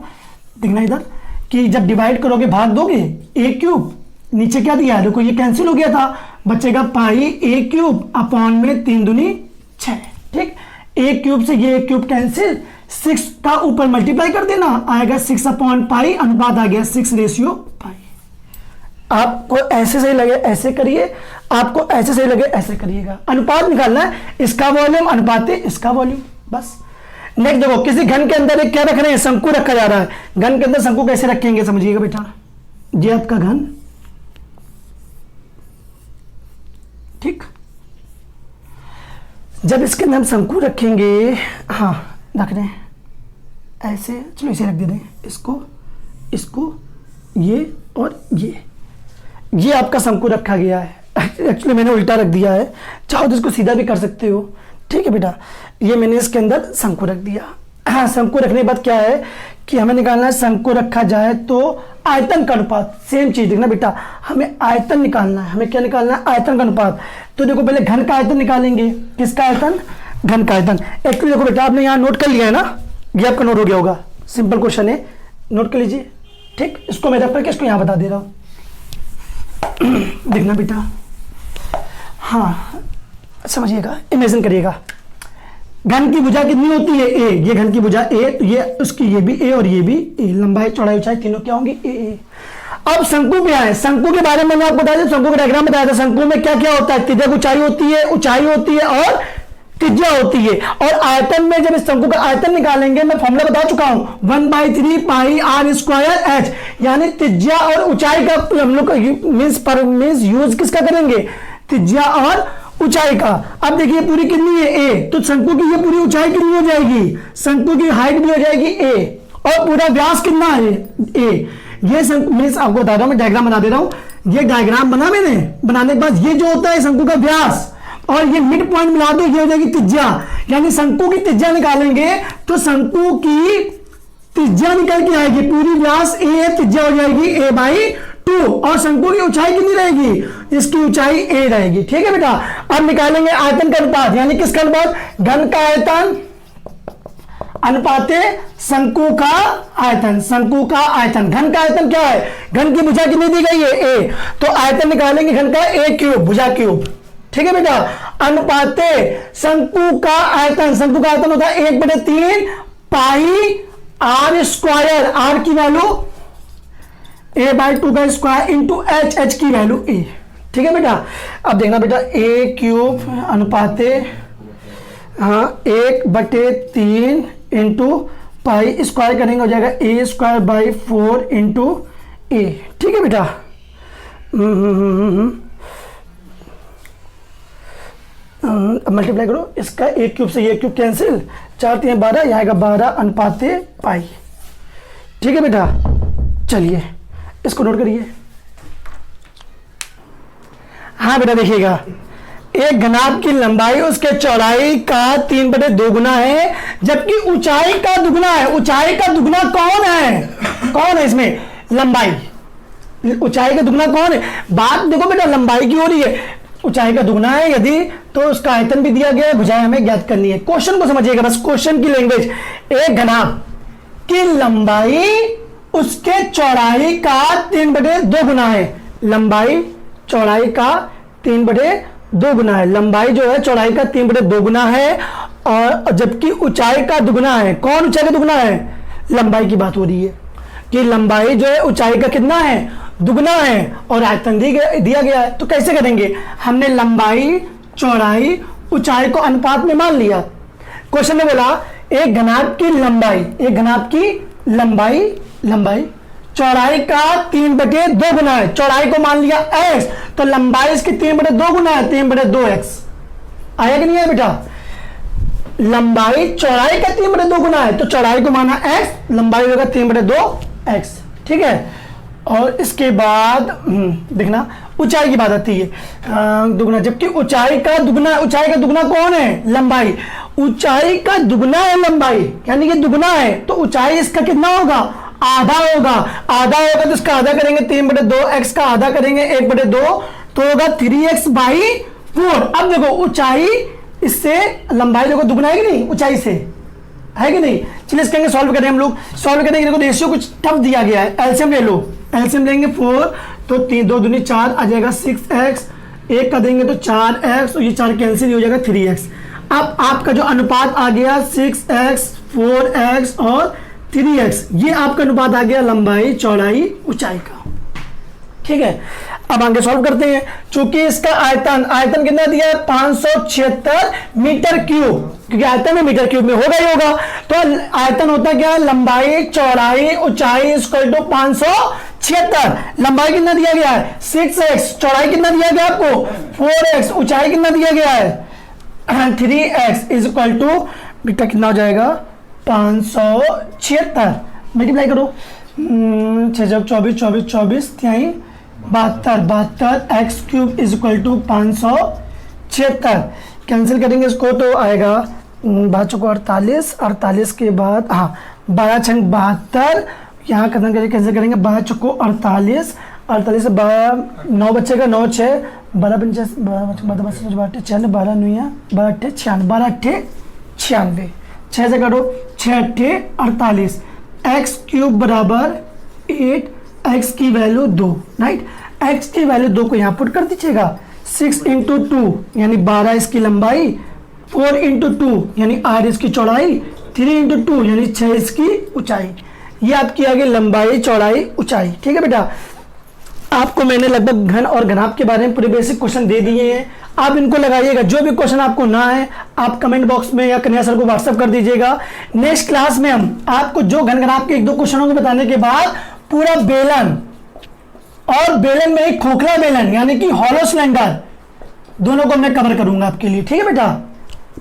देखना इधर कि जब डिवाइड करोगे भाग दोगे, a क्यूब नीचे क्या दिया है देखो, ये कैंसिल हो गया था, बचेगा पाई a क्यूब अपॉन में 3 दूनी 6। ठीक, a क्यूब से ये a क्यूब कैंसिल, 6 का ऊपर मल्टीप्लाई कर देना, आएगा 6 अपॉन पाई, अनुपात आ गया 6/पाई। आपको ऐसे सही लगे ऐसे करिए, आपको ऐसे सही लगे ऐसे करिएगा। अनुपात निकालना है, इसका वॉल्यूम अनुपाते इसका वॉल्यूम, बस। नेक्स्ट देखो, किसी घन के अंदर एक क्या रख रहे हैं? शंकु रखा जा रहा है। घन के अंदर शंकु कैसे रखेंगे समझिएगा बेटा, ये आपका घन, ठीक, जब इसके अंदर हम शंकु रखेंगे, हाँ रख रहे हैं ऐसे, चलो इसे रख दे रहे हैं, इसको, इसको, ये और ये आपका शंकु रखा गया है। एक्चुअली मैंने उल्टा रख दिया है, चाहो तो इसको सीधा भी कर सकते हो। ठीक है बेटा, ये मैंने इसके अंदर शंकु रख दिया। हाँ, शंकु रखने के बाद क्या है कि हमें निकालना है, शंकु रखा जाए तो आयतन का अनुपात, सेम चीज देखना बेटा, हमें आयतन निकालना है। हमें क्या निकालना है? आयतन का अनुपात। तो देखो पहले घन का आयतन निकालेंगे। किसका आयतन? घन का आयतन। एक्चुअली देखो बेटा, आपने यहाँ नोट कर लिया है ना, ये आपका नोट हो गया होगा, सिंपल क्वेश्चन है, नोट कर लीजिए। ठीक, इसको मैं रख करके इसको यहाँ बता दे रहा हूँ, देखना बेटा, हाँ समझिएगा, इमेजिन करिएगा। घन की भुजा कितनी होती है? ए। ये घन की भुजा ए, तो ये उसकी ये भी ए और ये भी ए, लंबाई चौड़ाई ऊंचाई तीनों क्या होंगी? ए। अब शंकु पे आए, शंकु के बारे में मैंने आपको बताया था, शंकु का डायग्राम बताया था। शंकु में क्या क्या होता है? त्रिज्या की ऊंचाई होती है, ऊंचाई होती है और त्रिज्या होती है। और आयतन में जब इस शंकु का आयतन निकालेंगे, मैं फॉर्मूला बता चुका हूं, 1/3 पाई r स्क्वायर h, यानी त्रिज्या और ऊंचाई का हम लोग मीन्स यूज किसका करेंगे? त्रिज्या और ऊंचाई का। अब देखिए पूरी कितनी है? a, तो शंकु की ये पूरी ऊंचाई कितनी हो जाएगी? शंकु की हाइट भी हो जाएगी a, और पूरा व्यास कितना है? a। ये शंकु मीन्स आपको बता रहा हूं, मैं डायग्राम बना दे रहा हूं, ये डायग्राम बना मैंने, बनाने के बाद ये जो होता है शंकु का व्यास, और ये मिड पॉइंट मिला दो, ये हो जाएगी त्रिज्या, यानी शंकु की त्रिज्या निकालेंगे तो शंकु की त्रिज्या निकल के आएगी, पूरी व्यास a है, त्रिज्या हो जाएगी a/2, और शंकु की ऊंचाई कितनी रहेगी? इसकी ऊंचाई a रहेगी। ठीक है बेटा, अब निकालेंगे आयतन का अनुपात, यानी किसका अनुपात? घन का आयतन अनुपाते शंकु का आयतन। शंकु का आयतन, घन का आयतन क्या है? घन की भुजा कितनी दी गई है? a, तो आयतन निकालेंगे घन का a क्यूब, भुजा क्यूब। ठीक है बेटा, अनुपाते शंकु का आयतन, शंकु का आयतन होता है 1/3 पाई r स्क्वायर, r की वैल्यू a/2 का स्क्वायर इंटू h, h की वैल्यू a। ठीक है बेटा। अब देखना बेटा ए क्यूब अनुपाते हाँ 1/3 इंटू पाई स्क्वायर करेंगे हो जाएगा a²/4 इंटू ए। ठीक है बेटा। मल्टीप्लाई करो इसका, ए क्यूब से ये क्यूब कैंसिल, 4 3 12, यह आएगा 12 अनुपाते पाई। ठीक है बेटा। चलिए इसको नोट करिए। हाँ बेटा देखिएगा, एक घनाभ की लंबाई उसके चौड़ाई का 3/2 गुना है, जबकि ऊंचाई का दुगना है। ऊंचाई का दुगना कौन है? कौन है इसमें? लंबाई। ऊंचाई का दुगना कौन है? बात देखो बेटा लंबाई की हो रही है, ऊंचाई का दुगना है यदि, तो उसका आयतन भी दिया गया है, भुजाएं हमें ज्ञात करनी है। क्वेश्चन को समझिएगा बस, क्वेश्चन की लैंग्वेज। एक घनाभ की लंबाई उसके चौड़ाई का 3/2 गुना है। लंबाई चौड़ाई का 3/2 गुना है। लंबाई जो है चौड़ाई का 3/2 गुना है, और जबकि ऊंचाई का दुगना है। कौन ऊंचाई का दुगना है? लंबाई की बात हो रही है कि लंबाई जो है ऊंचाई का कितना है? दुगना है, और आयतन दिया गया है। तो कैसे करेंगे? हमने लंबाई चौड़ाई ऊंचाई को अनुपात में मान लिया। क्वेश्चन ने बोला एक घनाभ की लंबाई, एक घनाभ की लंबाई चौड़ाई का 3/2 गुना है। चौड़ाई को मान लिया x, तो लंबाई इसकी 3/2 गुना है, 3/2x। आया कि नहीं है बेटा? लंबाई चौड़ाई का 3/2 गुना है, तो चौड़ाई को माना x, लंबाई होगा 3/2x। ठीक है। और इसके बाद देखना ऊंचाई की बात आती है दुगना, जबकि ऊंचाई का दुगना कौन है? लंबाई। ऊंचाई का दुगना है लंबाई, यानी कि दुगना है, तो ऊंचाई इसका कितना होगा? आधा होगा। आधा होगा तो इसका आधा करेंगे 3/2, x का आधा करेंगे 1/2, तो होगा 3x/4। अब देखो ऊंचाई इससे लंबाई देखो दुगना है कि नहीं? ऊंचाई से है कि नहीं? चलिए इसके सॉल्व करें हम लोग। सॉल्व करेंगे, देखो रेशियो कुछ टफ दिया गया है। एलसीएम ले लो, एलसीएम लेंगे 4, तो 3 2 दूनी 4 आ जाएगा 6x, 1 का देंगे तो 4x, और ये 4 कैंसिल हो जाएगा 3x। अब आपका जो अनुपात आ गया 6x 4x और 3x, ये आपका अनुपात आ गया लंबाई चौड़ाई ऊंचाई का। ठीक है। अब आगे सॉल्व करते हैं। चूंकि इसका आयतन कितना दिया है? 576 मीटर क्यूब, क्योंकि आयतन में मीटर क्यूब में होगा ही होगा। तो आयतन होता क्या है? लंबाई चौड़ाई ऊंचाई इक्वल टू 576। लंबाई कितना दिया गया है? 6x। चौड़ाई कितना दिया गया आपको? 4x। ऊंचाई कितना दिया गया है? 3x इज इक्वल टू बेटा कितना हो जाएगा? 576। मल्टीप्लाई करो, 6 जब 24 24 24 त्याई 72 x cube is equal to 576। Cancel करेंगे इसको तो आएगा 12 को 48, 48 के बाद हाँ 12 छंग 72, यहाँ खत्म करके कैंसिल करेंगे 12 को 48, 48 से 9 बचेगा, 9 6 12 50 12 96 12 9 12 96 12 96, 6 से काटो 6 48, एक्स क्यूब बराबर 8, एक्स की वैल्यू 2, राइट। एक्स की वैल्यू 2 को यहाँ पुट कर दीजिएगा। 6 इंटू 2 यानी 12 इसकी लंबाई, 4 इंटू 2 यानी 8 इसकी चौड़ाई, 3 इंटू 2 यानी 6 इसकी ऊंचाई। ये आपकी आ गई लंबाई चौड़ाई ऊंचाई। ठीक है बेटा, आपको मैंने लगभग घन और घनाभ के बारे में पूरे बेसिक क्वेश्चन दे दिए हैं। आप इनको लगाइएगा। जो भी क्वेश्चन आपको ना है आप कमेंट बॉक्स में या कन्या सर को व्हाट्सएप कर दीजिएगा। नेक्स्ट क्लास में हम आपको जो घन घनाभ के 1-2 क्वेश्चनों को बताने के बाद पूरा बेलन और बेलन में एक खोखला बेलन यानी कि हॉलो सिलेंडर दोनों को मैं कवर करूंगा आपके लिए। ठीक है बेटा,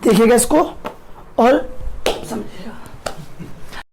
देखिएगा इसको और